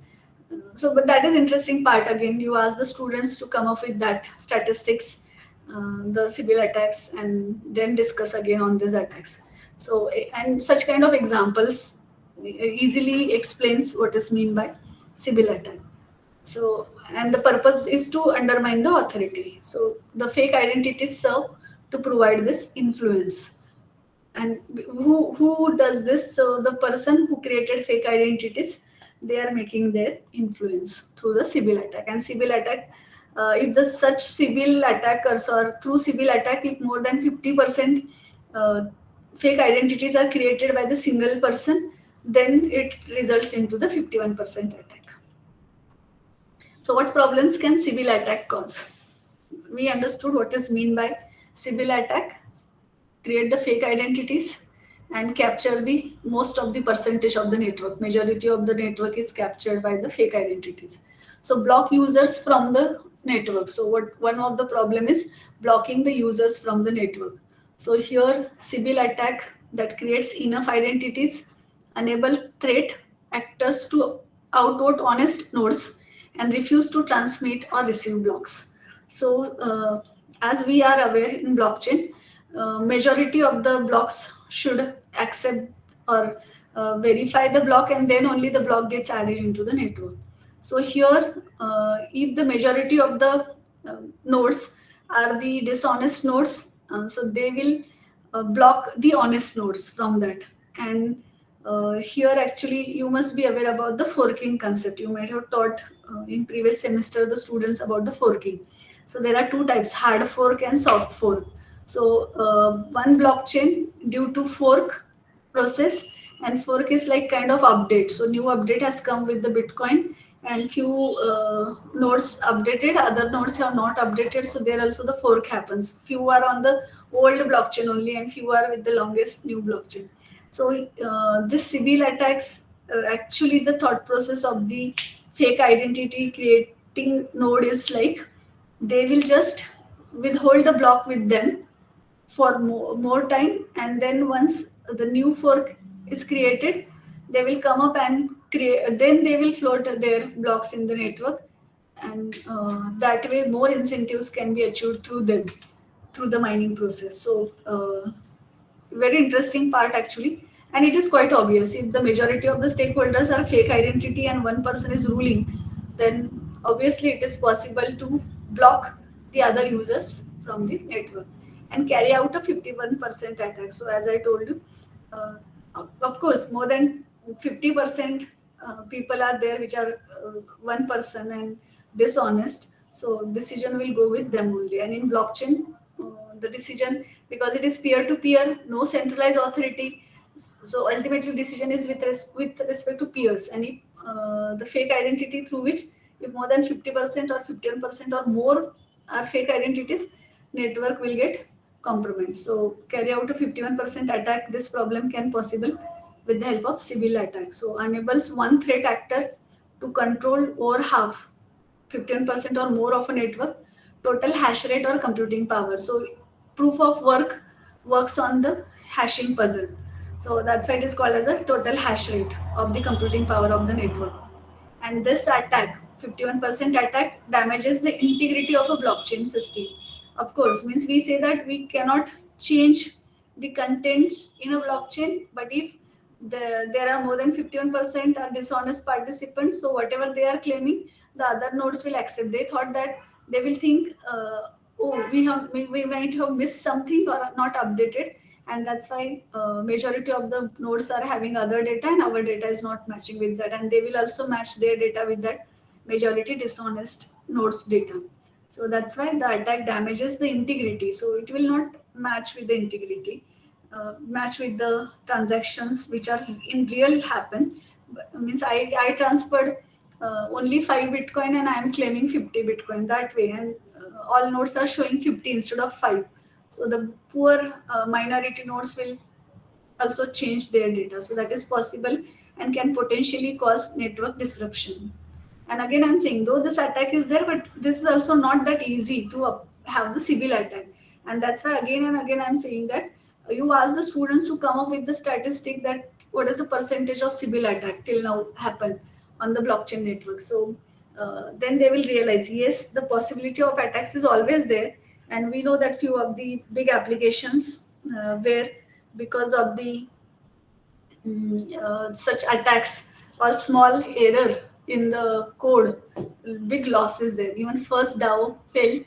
So but that is interesting part. Again, you ask the students to come up with that statistics, the Sybil attacks, and then discuss again on these attacks. So and such kind of examples easily explains what is mean by Sybil attack. So, and the purpose is to undermine the authority. So the fake identities serve to provide this influence. And who does this? So the person who created fake identities, they are making their influence through the Sybil attack. And Sybil attack, if the such Sybil attackers, or through Sybil attack, if more than 50% uh, fake identities are created by the single person, then it results into the 51% attack. So what problems can Sybil attack cause? We understood what is mean by Sybil attack: create the fake identities and capture the most of the percentage of the network. Majority of the network is captured by the fake identities. So block users from the network. So what one of the problem is blocking the users from the network. So here Sybil attack that creates enough identities enable threat actors to outvote honest nodes and refuse to transmit or receive blocks. So as we are aware in blockchain, majority of the blocks should accept or verify the block, and then only the block gets added into the network. So here, if the majority of the nodes are the dishonest nodes, so they will block the honest nodes from that. And here actually you must be aware about the forking concept. You might have taught in previous semester the students about the forking. So there are two types: hard fork and soft fork. So one blockchain, due to fork process, and fork is like kind of update. So new update has come with the Bitcoin, and few nodes updated, other nodes have not updated. So there also the fork happens. Few are on the old blockchain only, and few are with the longest new blockchain. So this Sybil attacks, actually the thought process of the fake identity creating node is like they will just withhold the block with them for more time, and then once the new fork is created, they will come up and create, then they will float their blocks in the network, and that way more incentives can be achieved through them, through the mining process. So very interesting part actually. And it is quite obvious, if the majority of the stakeholders are fake identity and one person is ruling, then obviously it is possible to block the other users from the network and carry out a 51% attack. So as I told you, uh, of course more than 50% people are there which are one person and dishonest, so decision will go with them only. And in blockchain, the decision, because it is peer to peer, no centralized authority, so ultimately decision is with respect to peers. And if the fake identity through which, if more than 50% or 15% or more are fake identities, network will get compromised. So carry out a 51% attack, this problem can possible with the help of Sybil attack. So enables one threat actor to control over half 51% or more of a network, total hash rate or computing power. So proof of work works on the hashing puzzle. So that's why it is called as a total hash rate of the computing power of the network. And this attack, 51% attack, damages the integrity of a blockchain system. Of course, means we say that we cannot change the contents in a blockchain, but if there are more than 51% are dishonest participants, so whatever they are claiming, the other nodes will accept. They thought that they will think, oh, we might have missed something or not updated, and that's why majority of the nodes are having other data and our data is not matching with that, and they will also match their data with that majority dishonest nodes data. So that's why the attack damages the integrity, so it will not match with the integrity, match with the transactions which are in real happen. But, means I transferred only 5 bitcoin and I am claiming 50 bitcoin that way, and all nodes are showing 50 instead of 5. So the poor minority nodes will also change their data. So that is possible and can potentially cause network disruption. And again, I'm saying though this attack is there, but this is also not that easy to have the Sybil attack. And that's why again and again I'm saying that you ask the students to come up with the statistic that what is the percentage of Sybil attack till now happen on the blockchain network. So then they will realize yes, the possibility of attacks is always there, and we know that few of the big applications where because of the such attacks or small error in the code, big losses there. Even first DAO failed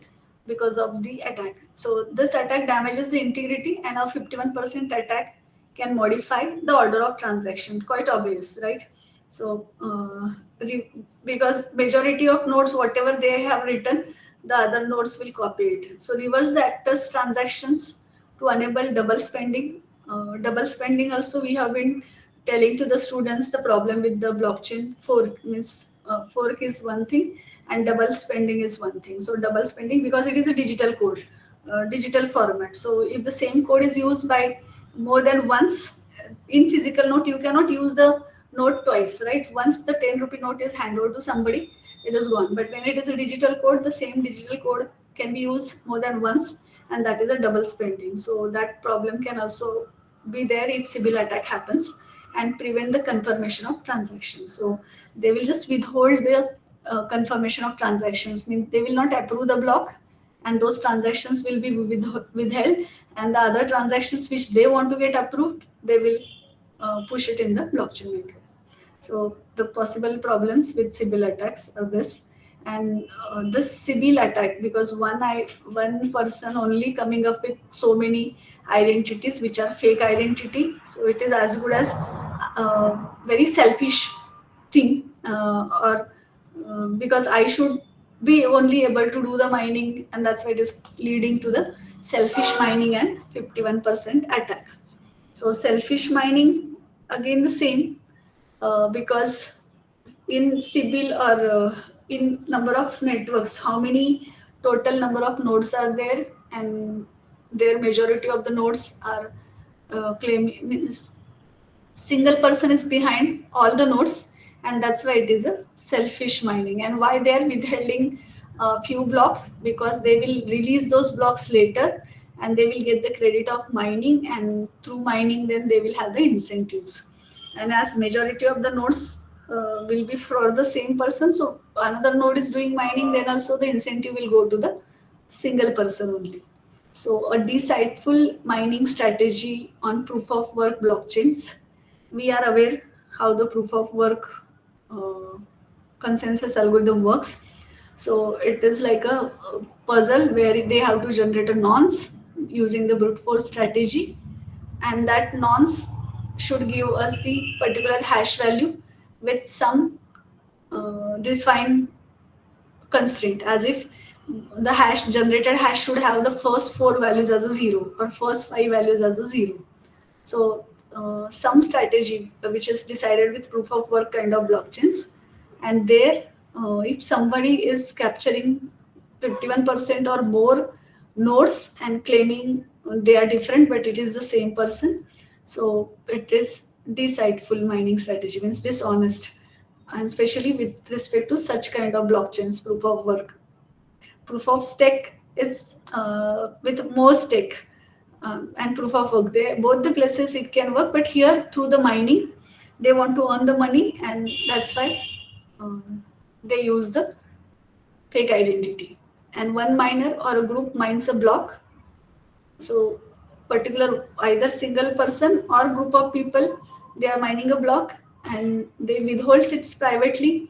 because of the attack. So this attack damages the integrity, and a 51% attack can modify the order of transaction. Quite obvious, right? So because majority of nodes, whatever they have written, the other nodes will copy it. So reverse the actors transactions to enable double spending. Double spending also we have been telling to the students the problem with the blockchain fork, means fork is one thing and double spending is one thing. So double spending because it is a digital code, digital format. So if the same code is used by more than once in physical note, you cannot use the note twice, right? Once the 10 rupee note is handed over to somebody, it is gone. But when it is a digital code, the same digital code can be used more than once, and that is a double spending. So that problem can also be there if Sybil attack happens and prevent the confirmation of transactions. So they will just withhold the confirmation of transactions, mean they will not approve the block, and those transactions will be withheld, and the other transactions which they want to get approved, they will push it in the blockchain network. So the possible problems with Sybil attacks are this, and this Sybil attack, because one person only coming up with so many identities which are fake identity, so it is as good as very selfish thing, or because I should be only able to do the mining, and that's why it is leading to the selfish mining and 51% attack. So selfish mining, again the same, because in Sybil or in number of networks, how many total number of nodes are there, and their majority of the nodes are claiming, means single person is behind all the nodes, and that's why it is a selfish mining. And why they are withholding a few blocks, because they will release those blocks later and they will get the credit of mining, and through mining then they will have the incentives. And as majority of the nodes will be for the same person, so another node is doing mining, then also the incentive will go to the single person only. So a deceitful mining strategy on proof of work blockchains. We are aware how the proof of work consensus algorithm works. So it is like a puzzle where they have to generate a nonce using the brute force strategy, and that nonce should give us the particular hash value with some defined constraint, as if the generated hash should have the first 4 values as a 0 or first 5 values as a 0. So some strategy which is decided with proof of work kind of blockchains, and there if somebody is capturing 51% or more nodes and claiming they are different but it is the same person, so it is deceitful mining strategy, means dishonest and especially with respect to such kind of blockchains, proof of work. Proof of stake is with more stake, and proof of work. They both the places it can work, but here through the mining, they want to earn the money, and that's why they use the fake identity. And one miner or a group mines a block. So particular either single person or group of people, they are mining a block and they withhold it privately.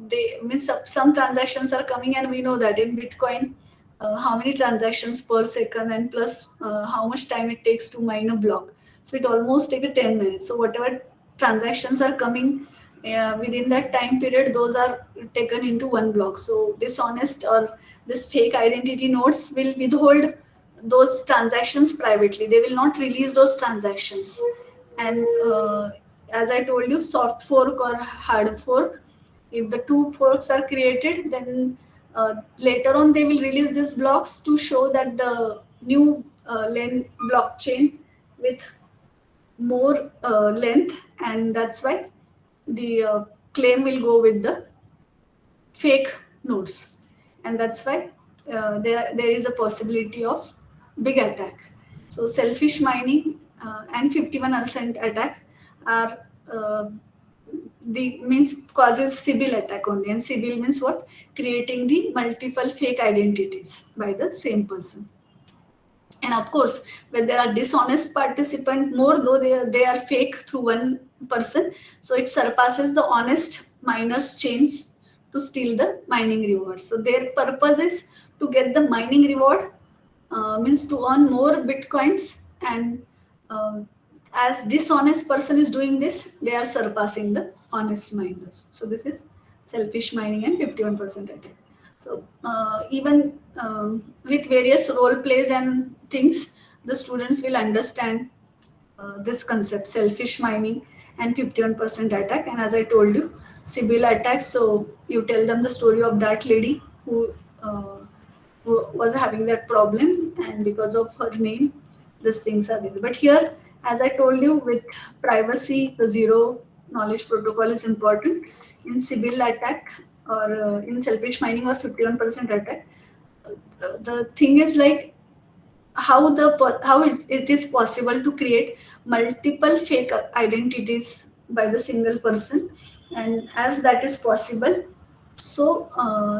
They means some transactions are coming, and we know that in Bitcoin, how many transactions per second, and plus how much time it takes to mine a block. So it almost takes 10 minutes. So whatever transactions are coming within that time period, those are taken into one block. So dishonest or this fake identity nodes will withhold those transactions privately. They will not release those transactions. And as I told you, soft fork or hard fork, if the two forks are created, then later on they will release these blocks to show that the new blockchain with more length, and that's why the claim will go with the fake nodes, and that's why there is a possibility of big attack. So selfish mining and 51% attacks are the means causes Sybil attack only, and Sybil means what? Creating the multiple fake identities by the same person. And of course, when there are dishonest participant, more though they are fake through one person, so it surpasses the honest miners chains to steal the mining rewards. So their purpose is to get the mining reward, means to earn more bitcoins, and as dishonest person is doing this, they are surpassing the honest miners. So this is selfish mining and 51% attack. So even with various role plays and things, the students will understand this concept, selfish mining and 51% attack. And as I told you, Sybil attack. So you tell them the story of that lady who was having that problem, and because of her name, these things are there. But here, as I told you, with privacy, the zero knowledge protocol is important. In Sybil attack or in selfish mining or 51% attack, the thing is like how it is possible to create multiple fake identities by the single person, and as that is possible, so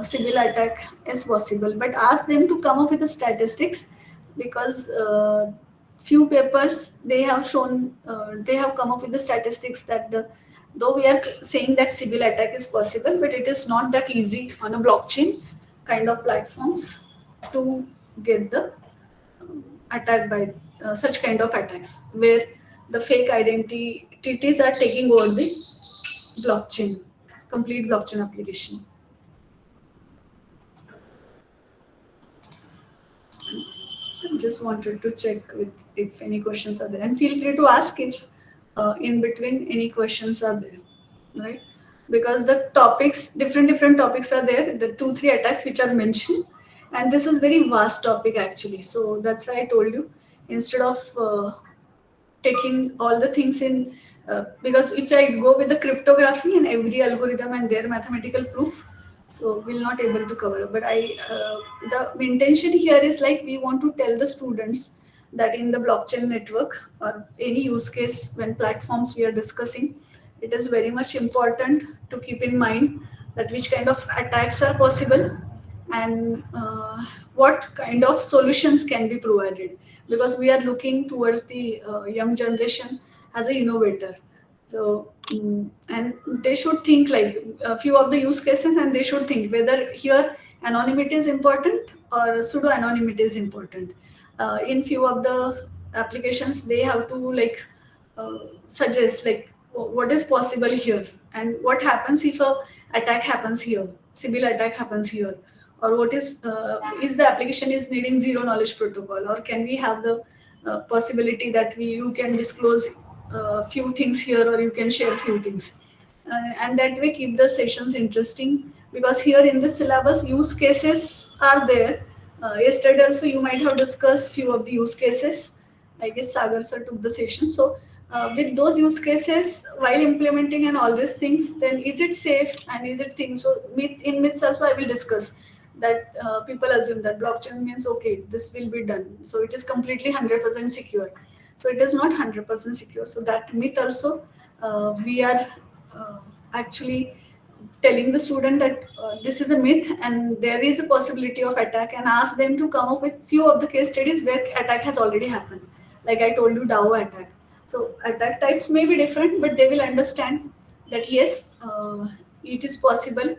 Sybil attack is possible. But ask them to come up with the statistics, because few papers they have shown, they have come up with the statistics that though we are saying that Sybil attack is possible, but it is not that easy on a blockchain kind of platforms to get the attack by such kind of attacks, where the fake identities are taking over the blockchain, complete blockchain application. I just wanted to check with if any questions are there, and feel free to ask if in between any questions are there, right? Because the topics, different topics are there, the 2-3 attacks which are mentioned, and this is very vast topic actually. So that's why I told you, instead of taking all the things in, because if I go with the cryptography and every algorithm and their mathematical proof, so we'll not able to cover. But the intention here is like we want to tell the students that in the blockchain network or any use case when platforms we are discussing, it is very much important to keep in mind that which kind of attacks are possible, and what kind of solutions can be provided, because we are looking towards the young generation as a innovator. So and they should think like a few of the use cases, and they should think whether here anonymity is important or pseudo anonymity is important. In few of the applications they have to like suggest like what is possible here, and what happens if a attack happens here, Sybil attack happens here, or what is the application is needing zero knowledge protocol, or can we have the possibility that you can disclose few things here, or you can share few things, and that way keep the sessions interesting, because here in the syllabus use cases are there. Yesterday also you might have discussed few of the use cases. I guess Sagar sir took the session. So with those use cases while implementing and all these things, then is it safe and is it thing? So in myths also I will discuss that people assume that blockchain means okay, this will be done, so it is completely 100% secure. So it is not 100% secure. So that myth also we are uh, actually telling the student that this is a myth and there is a possibility of attack, and ask them to come up with few of the case studies where attack has already happened. Like I told you, DAO attack. So attack types may be different, but they will understand that yes, it is possible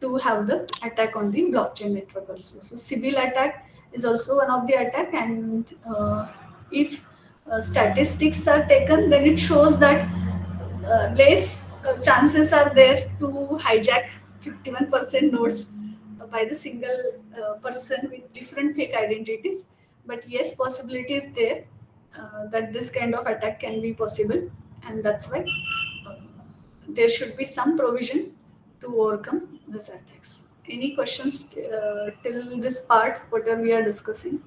to have the attack on the blockchain network also. So Sybil attack is also one of the attack, and if statistics are taken, then it shows that less chances are there to hijack 51% nodes by the single person with different fake identities. But yes, possibility is there that this kind of attack can be possible, and that's why uh, there should be some provision to overcome these attacks. Any questions till this part, whatever we are discussing?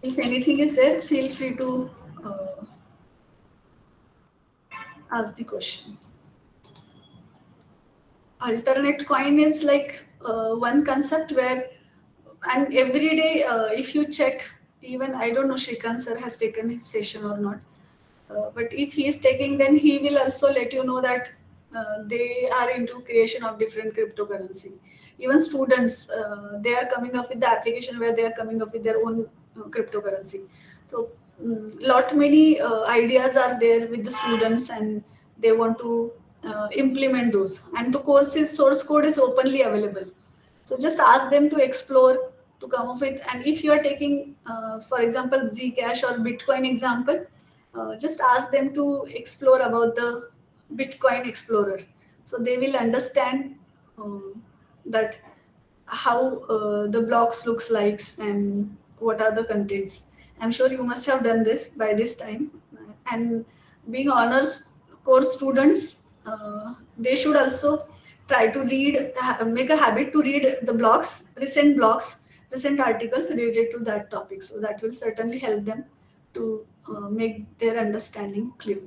If anything is there, feel free to ask the question. Alternate coin is like one concept where, and every day if you check, even I don't know Shrikant sir has taken his session or not, but if he is taking, then he will also let you know that they are into creation of different cryptocurrency. Even students, they are coming up with the application where they are coming up with their own cryptocurrency. So lot many ideas are there with the students, and they want to implement those. And the source code is openly available. So just ask them to explore, to come up with. And if you are taking, for example, Zcash or Bitcoin example, just ask them to explore about the Bitcoin Explorer. So they will understand that how the blocks looks like and what are the contents. I'm sure you must have done this by this time. And being honors course students, they should also try to read, make a habit to read the blogs, recent articles related to that topic. So that will certainly help them to make their understanding clear.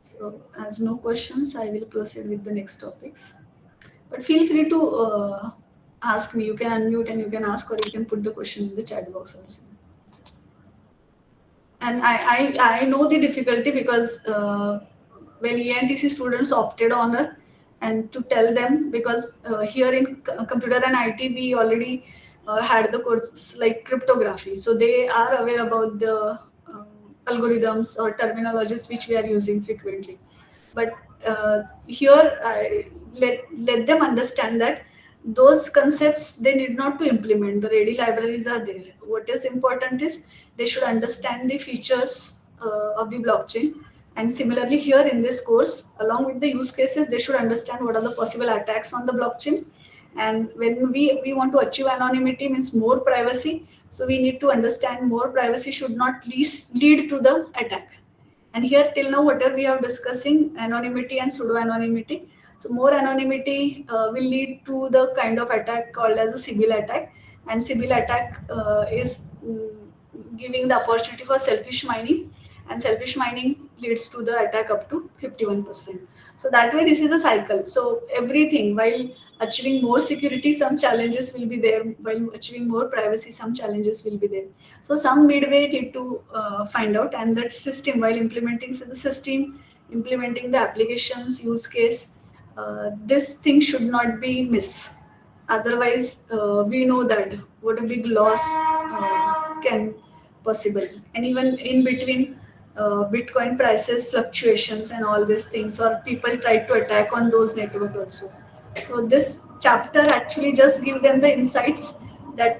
So as no questions, I will proceed with the next topics. But feel free to ask me. You can unmute and you can ask, or you can put the question in the chat box also. And I know the difficulty because when ENTC students opted honor, and to tell them, because here in computer and IT we already had the course like cryptography, so they are aware about the algorithms or terminologies which we are using frequently. But here I let them understand that those concepts they need not to implement. The ready libraries are there. What is important is they should understand the features of the blockchain. And similarly here in this course, along with the use cases, they should understand what are the possible attacks on the blockchain. And when we want to achieve anonymity, means more privacy, so we need to understand more privacy should not lead to the attack. And here till now, whatever we are discussing, anonymity and pseudo anonymity. So more anonymity will lead to the kind of attack called as a Sybil attack. And Sybil attack is giving the opportunity for selfish mining, and selfish mining leads to the attack up to 51%. So that way, this is a cycle. So everything, while achieving more security, some challenges will be there. While achieving more privacy, some challenges will be there. So some midway need to find out, and that system, while implementing the system, implementing the applications use case, this thing should not be missed. Otherwise, we know that what a big loss can possible. And even in between, Bitcoin prices fluctuations and all these things, or people try to attack on those network also. So this chapter actually just give them the insights that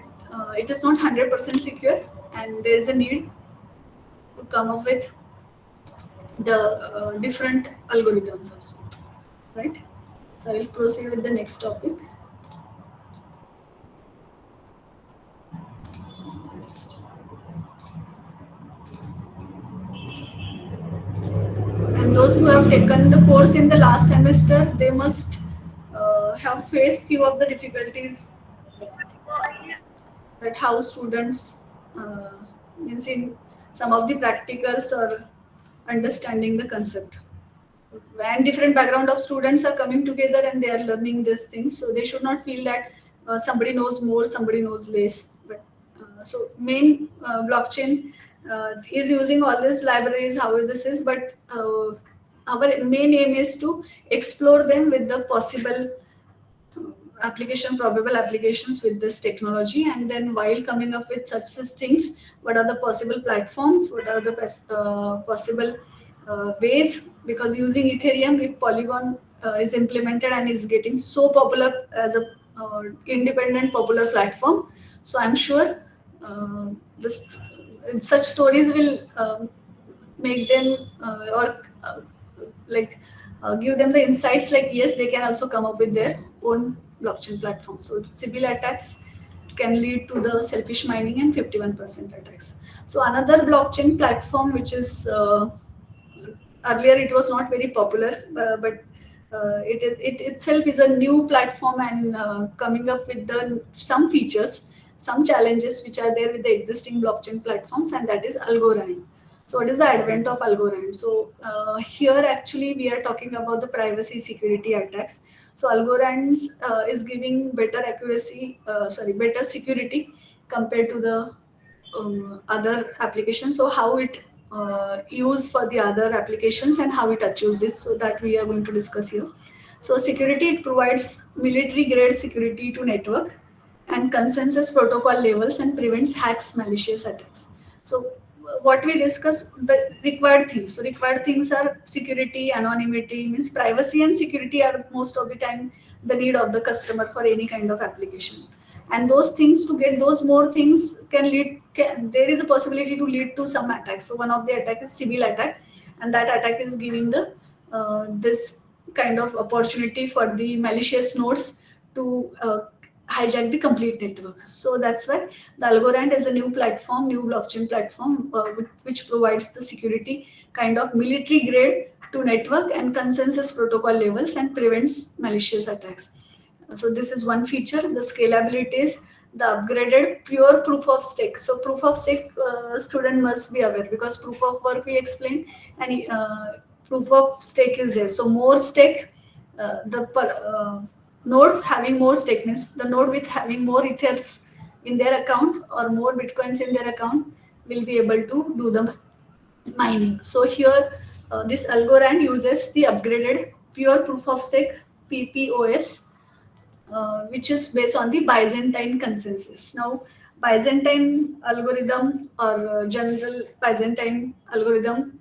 it is not 100% secure, and there is a need to come up with the different algorithms also, right? So I will proceed with the next topic. And those who have taken the course in the last semester, they must have faced few of the difficulties that how students means in some of the practicals or understanding the concept. When different background of students are coming together and they are learning these things, so they should not feel that somebody knows more, somebody knows less. But so main blockchain is using all these libraries, how this is, but our main aim is to explore them with the possible probable applications with this technology, and then while coming up with such as things, what are the possible platforms, what are the possible ways, because using Ethereum, if Polygon is implemented and is getting so popular as a independent popular platform, so I'm sure this such stories will make them like give them the insights, like yes, they can also come up with their own blockchain platform. So Sybil attacks can lead to the selfish mining and 51% attacks. So another blockchain platform which is earlier it was not very popular, but it itself is a new platform and coming up with some features, some challenges which are there with the existing blockchain platforms, and that is Algorand. So what is the advent of Algorand? So here actually we are talking about the privacy security attacks. So Algorand is giving better better security compared to the other applications. So how it used for the other applications and how it achieves it, so that we are going to discuss here. So security, it provides military grade security to network and consensus protocol levels and prevents hacks, malicious attacks. So what we discuss, the required things. So required things are security, anonymity, means privacy and security are most of the time the need of the customer for any kind of application. And those things, to get those more things there is a possibility to lead to some attacks. So one of the attack is Sybil attack, and that attack is giving the this kind of opportunity for the malicious nodes to hijack the complete network. So that's why the Algorand is a new platform, new blockchain platform, which provides the security kind of military grade to network and consensus protocol levels and prevents malicious attacks. So this is one feature. The scalability is the upgraded pure proof of stake. So proof of stake, student must be aware, because proof of work we explained, and proof of stake is there. So more stake, node having more stake means the node with having more ethers in their account or more bitcoins in their account will be able to do the mining. So here this Algorand uses the upgraded pure proof of stake PPOS, which is based on the Byzantine consensus. Now, Byzantine algorithm or general Byzantine algorithm,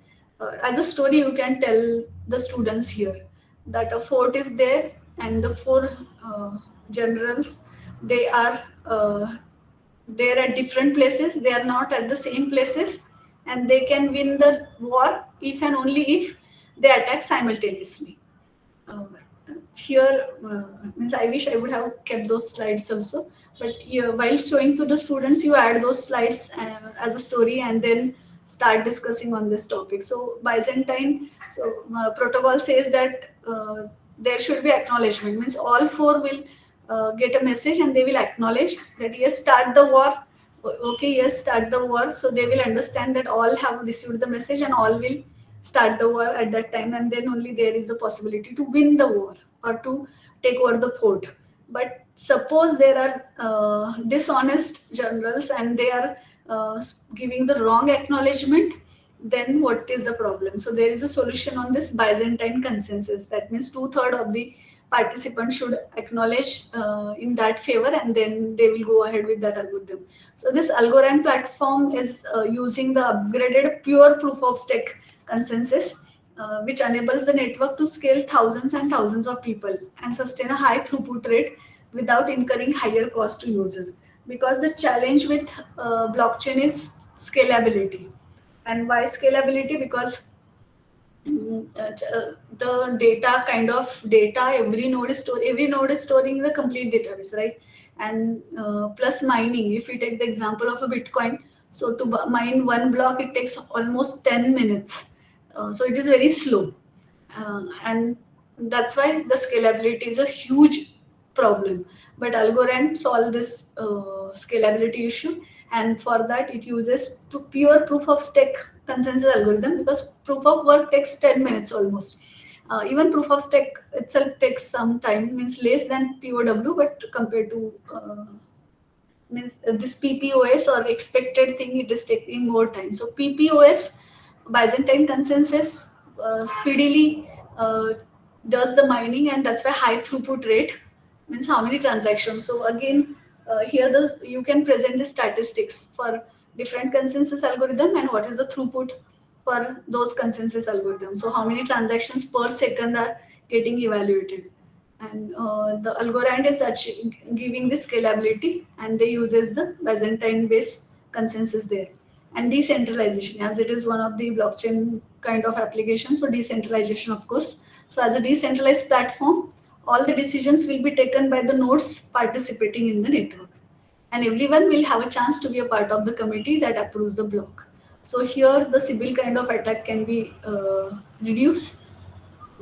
as a story, you can tell the students here that a fort is there and the four generals, they are there at different places. They are not at the same places, and they can win the war if and only if they attack simultaneously. Uh, Here means I wish I would have kept those slides also, but while showing to the students, you add those slides as a story and then start discussing on this topic. So Byzantine, protocol says that there should be acknowledgement, means all four will get a message and they will acknowledge that yes, start the war. Okay, yes, start the war. So they will understand that all have received the message and all will start the war at that time, and then only there is a possibility to win the war or to take over the fort. But suppose there are dishonest generals and they are giving the wrong acknowledgement, then what is the problem? So there is a solution on this Byzantine consensus. That means 2/3 of the participants should acknowledge in that favor, and then they will go ahead with that algorithm. So this Algorand platform is using the upgraded pure proof of stake consensus, which enables the network to scale thousands and thousands of people and sustain a high throughput rate without incurring higher cost to user. Because the challenge with blockchain is scalability. And why scalability? Because the data every node is storing the complete database, right? And plus mining, if we take the example of a Bitcoin, so to mine one block it takes almost 10 minutes. So it is very slow, and that's why the scalability is a huge problem. But Algorand solve this scalability issue, and for that it uses pure proof of stake consensus algorithm, because proof of work takes 10 minutes almost. Even proof of stake itself takes some time, means less than POW, but compared to means this PPOS or expected thing, it is taking more time. So PPOS, Byzantine consensus, speedily does the mining, and that's why high throughput rate means how many transactions. So again, here you can present the statistics for different consensus algorithm and what is the throughput for those consensus algorithms. So how many transactions per second are getting evaluated, and the Algorand is giving the scalability, and they uses the Byzantine based consensus there, and decentralization, as it is one of the blockchain kind of application. So decentralization, of course. So as a decentralized platform, all the decisions will be taken by the nodes participating in the network, and everyone will have a chance to be a part of the committee that approves the block. So here the Sybil kind of attack can be reduced,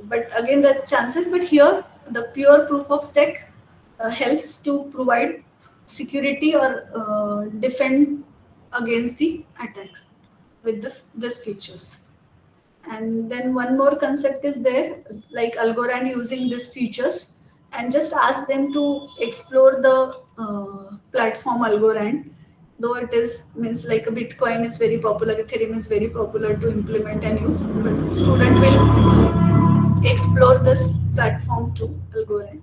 but again the chances, but here the pure proof of stake helps to provide security or defend against the attacks with these features. And then one more concept is there, like Algorand using these features, and just ask them to explore the platform Algorand. Though it is means like a Bitcoin is very popular, Ethereum is very popular to implement and use, but student will explore this platform too, Algorand.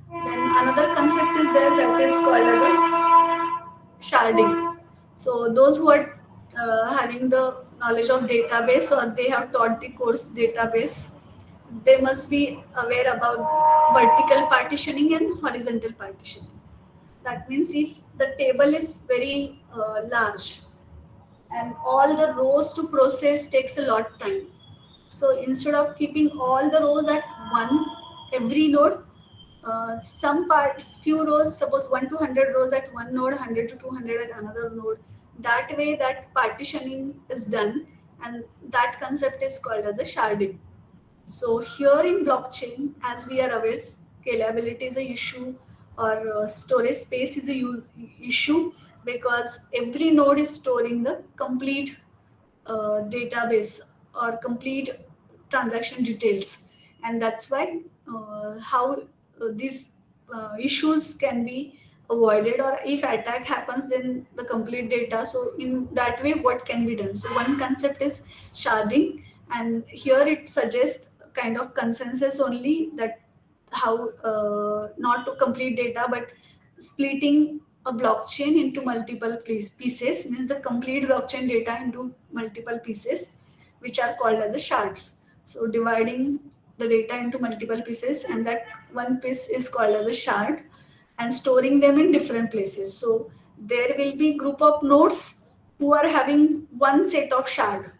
Then another concept is there that is called as a sharding. So those who are having the knowledge of database, or they have taught the course database, they must be aware about vertical partitioning and horizontal partitioning. That means if the table is very large and all the rows to process takes a lot time, so instead of keeping all the rows at one, every node, some parts, few rows, suppose 1 to 100 rows at one node, 100 to 200 at another node. That way, that partitioning is done, and that concept is called as a sharding. So here in blockchain, as we are aware, scalability is a issue, or storage space is a issue, because every node is storing the complete database or complete transaction details, and that's why how these issues can be avoided, or if attack happens then the complete data. So in that way, what can be done? So one concept is sharding, and here it suggests kind of consensus only, that how not to complete data, but splitting a blockchain into multiple pieces, means the complete blockchain data into multiple pieces, which are called as the shards. So dividing the data into multiple pieces, and that one piece is called as a shard, and storing them in different places. So there will be group of nodes who are having one set of shard.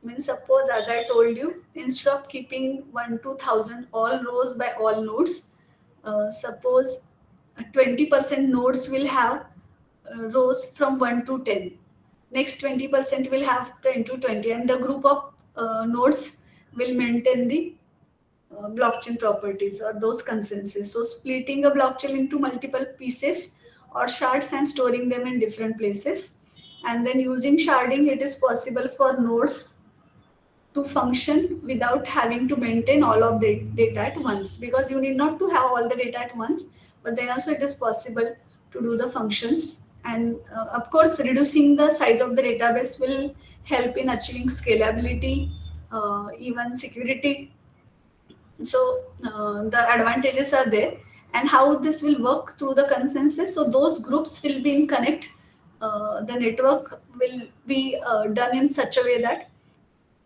Means suppose, as I told you, instead of keeping 1 to 1000 all rows by all nodes, suppose 20% nodes will have rows from 1 to 10. Next 20% will have 10 to 20, and the group of nodes will maintain the blockchain properties or those consensus. So splitting a blockchain into multiple pieces or shards and storing them in different places, and then using sharding, it is possible for nodes to function without having to maintain all of the data at once, because you need not to have all the data at once, but then also it is possible to do the functions. And of course, reducing the size of the database will help in achieving scalability, even security. So the advantages are there. And how this will work through the consensus, so those groups will be in connect. The network will be done in such a way that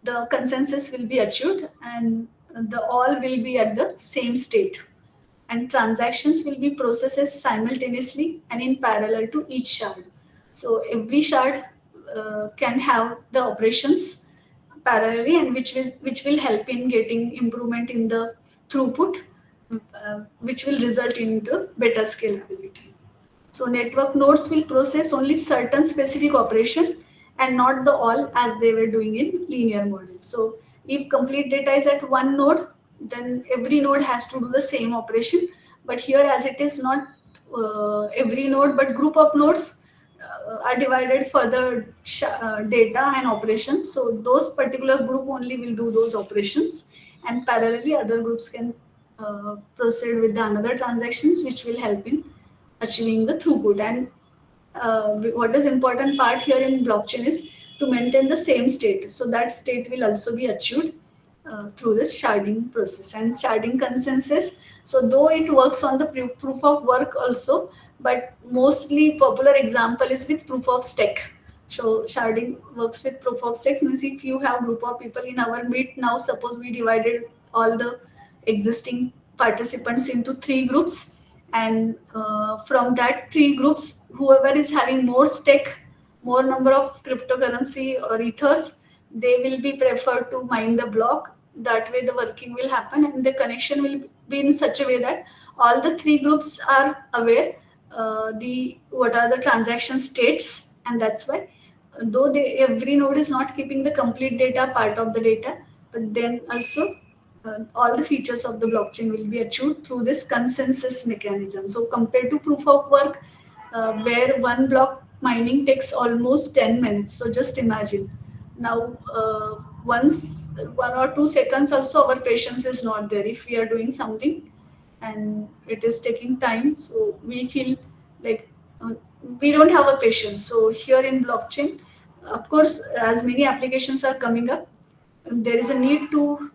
the consensus will be achieved, and the all will be at the same state, and transactions will be processed simultaneously and in parallel to each shard. So every shard can have the operations parallelly, and which will help in getting improvement in the throughput, which will result into better scalability. So network nodes will process only certain specific operation, and not the all as they were doing in linear model. So if complete data is at one node, then every node has to do the same operation. But here, as it is not every node, but group of nodes are divided for the data and operations. So those particular group only will do those operations, and parallelly other groups can proceed with the another transactions, which will help in achieving the throughput. And what is important part here in blockchain is to maintain the same state. So that state will also be achieved through this sharding process and sharding consensus. So though it works on the proof of work also, but mostly popular example is with proof of stake. So sharding works with proof of stake, means if you have group of people in our meet now, suppose we divided all the existing participants into three groups, and from that three groups, whoever is having more stake, more number of cryptocurrency or ethers, they will be preferred to mine the block. That way the working will happen, and the connection will be in such a way that all the three groups are aware the what are the transaction states. And that's why, though every node is not keeping the complete data part of the data, but then also all the features of the blockchain will be achieved through this consensus mechanism. So compared to proof of work, where one block mining takes almost 10 minutes. So just imagine now, once 1 or 2 seconds also our patience is not there if we are doing something and it is taking time. So we feel like we don't have a patience. So here in blockchain, of course, as many applications are coming up, there is a need to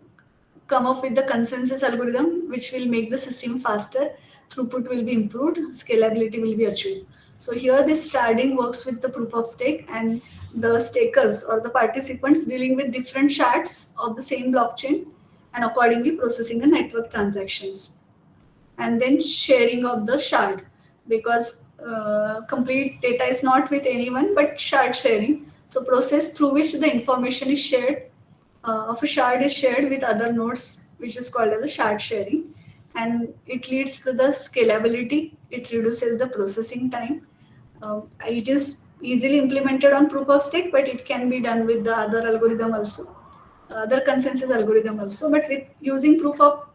come up with the consensus algorithm which will make the system faster, throughput will be improved, scalability will be achieved. So here this sharding works with the proof of stake, and the stakers or the participants dealing with different shards of the same blockchain and accordingly processing the network transactions. And then sharing of the shard, because complete data is not with anyone, but shard sharing. So process through which the information is shared of a shard is shared with other nodes, which is called as a shard sharing, and it leads to the scalability. It reduces the processing time. It is easily implemented on proof of stake, but it can be done with the other algorithm also, other consensus algorithm also. But with using proof of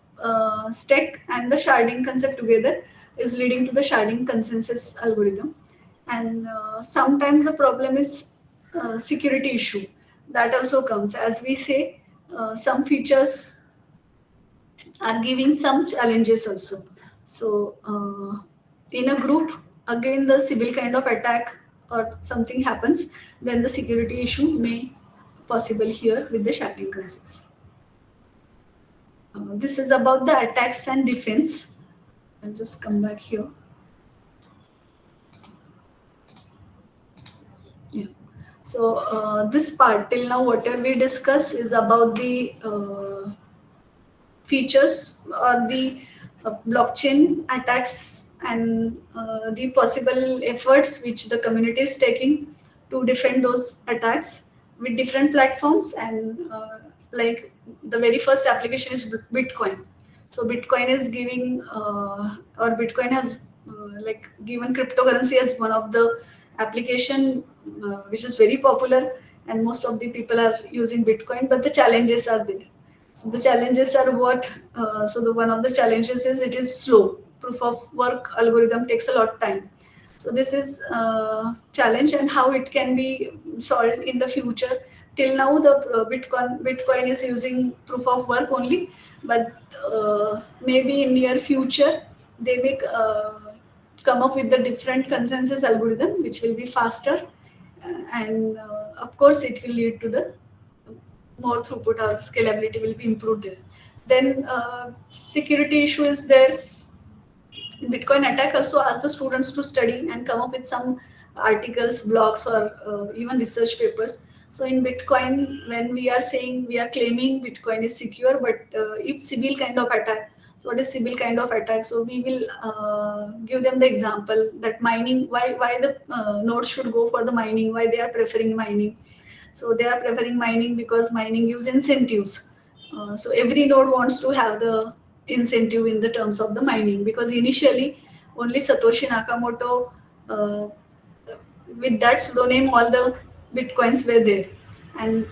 stake and the sharding concept together is leading to the sharding consensus algorithm. And sometimes the problem is security issue that also comes. As we say, some features are giving some challenges also. So in a group, again the civil kind of attack or something happens, then the security issue may possible here with the sharding concepts. This is about the attacks and defense. I'll just come back here. Yeah. So this part till now, whatever we discuss is about the features or the blockchain attacks and the possible efforts which the community is taking to defend those attacks with different platforms. And like the very first application is Bitcoin. So Bitcoin is giving or Bitcoin has like given cryptocurrency as one of the application which is very popular, and most of the people are using Bitcoin, but the challenges are there. So the challenges are what? So the one of the challenges is it is slow. Proof of work algorithm takes a lot of time. So this is challenge, and how it can be solved in the future. Till now, the Bitcoin is using proof of work only, but maybe in near future they may come up with the different consensus algorithm which will be faster, and of course it will lead to the more throughput or scalability will be improved there. Then security issue is there. Bitcoin attack also asks the students to study and come up with some articles, blogs, or even research papers. So in Bitcoin, when we are saying, we are claiming Bitcoin is secure, but if Sybil kind of attack, so what is Sybil kind of attack? So we will give them the example that mining, why the nodes should go for the mining, why they are preferring mining. So they are preferring mining because mining gives incentives. So every node wants to have the incentive in the terms of the mining, because initially only Satoshi Nakamoto, with that pseudonym, all the Bitcoins were there. And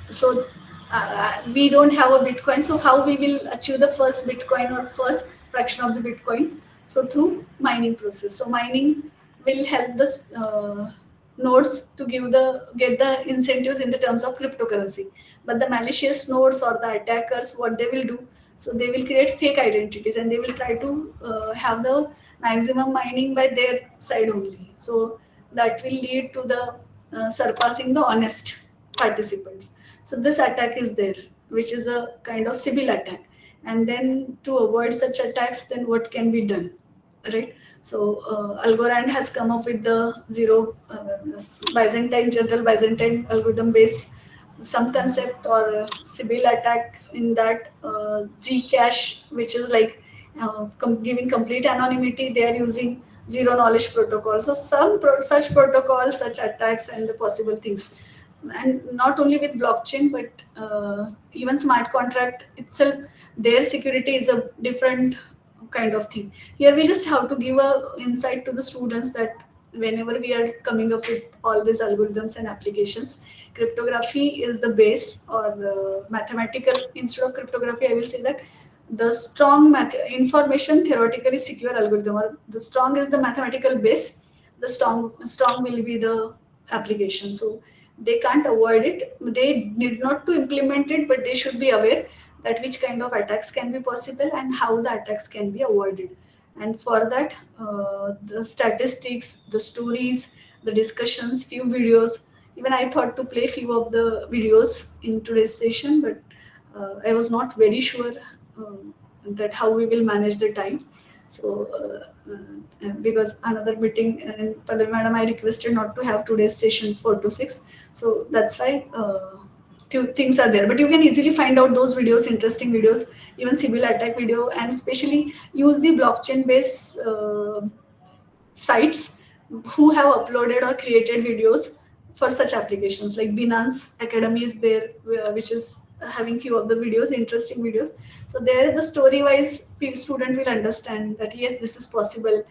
so we don't have a Bitcoin. So how we will achieve the first Bitcoin or first fraction of the Bitcoin. So through mining process. So mining will help the nodes to get the incentives in the terms of cryptocurrency. But the malicious nodes or the attackers, what they will do, so they will create fake identities and they will try to have the maximum mining by their side only. So that will lead to the surpassing the honest participants. So this attack is there, which is a kind of Sybil attack. And then to avoid such attacks, then what can be done, right? So Algorand has come up with the general Byzantine algorithm base some concept or Sybil attack in that Zcash, which is like giving complete anonymity. They are using zero knowledge protocol. So such protocols, such attacks, and the possible things, and not only with blockchain, but even smart contract itself, their security is a different kind of thing. Here we just have to give a insight to the students that whenever we are coming up with all these algorithms and applications, cryptography is the base, or mathematical, instead of cryptography I will say that the strong information theoretically secure algorithm, or the strong is the mathematical base, the strong will be the application. So they can't avoid it, they need not to implement it, but they should be aware that which kind of attacks can be possible and how the attacks can be avoided. And for that, the statistics, the stories, the discussions, few videos, even I thought to play few of the videos in today's session, but I was not very sure that how we will manage the time. So because another meeting, and Pallavi madam, I requested not to have today's session 4 to 6. So that's why few things are there. But you can easily find out those videos, interesting videos, even Sybil attack video, and especially use the blockchain based sites who have uploaded or created videos for such applications. Like Binance Academy is there, which is having few of the videos, interesting videos. So there the story wise student will understand that yes, this is possible.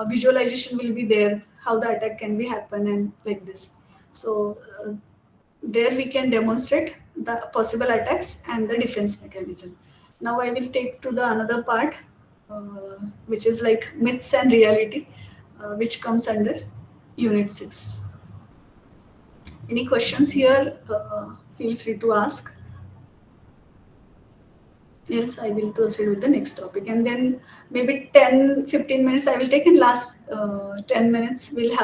Visualization will be there, how the attack can be happen, and like this. So there we can demonstrate the possible attacks and the defense mechanism. Now I will take to the another part, which is like myths and reality, which comes under unit 6. Any questions here? Feel free to ask. Else I will proceed with the next topic, and then maybe 10-15 minutes I will take, and last 10 minutes we'll have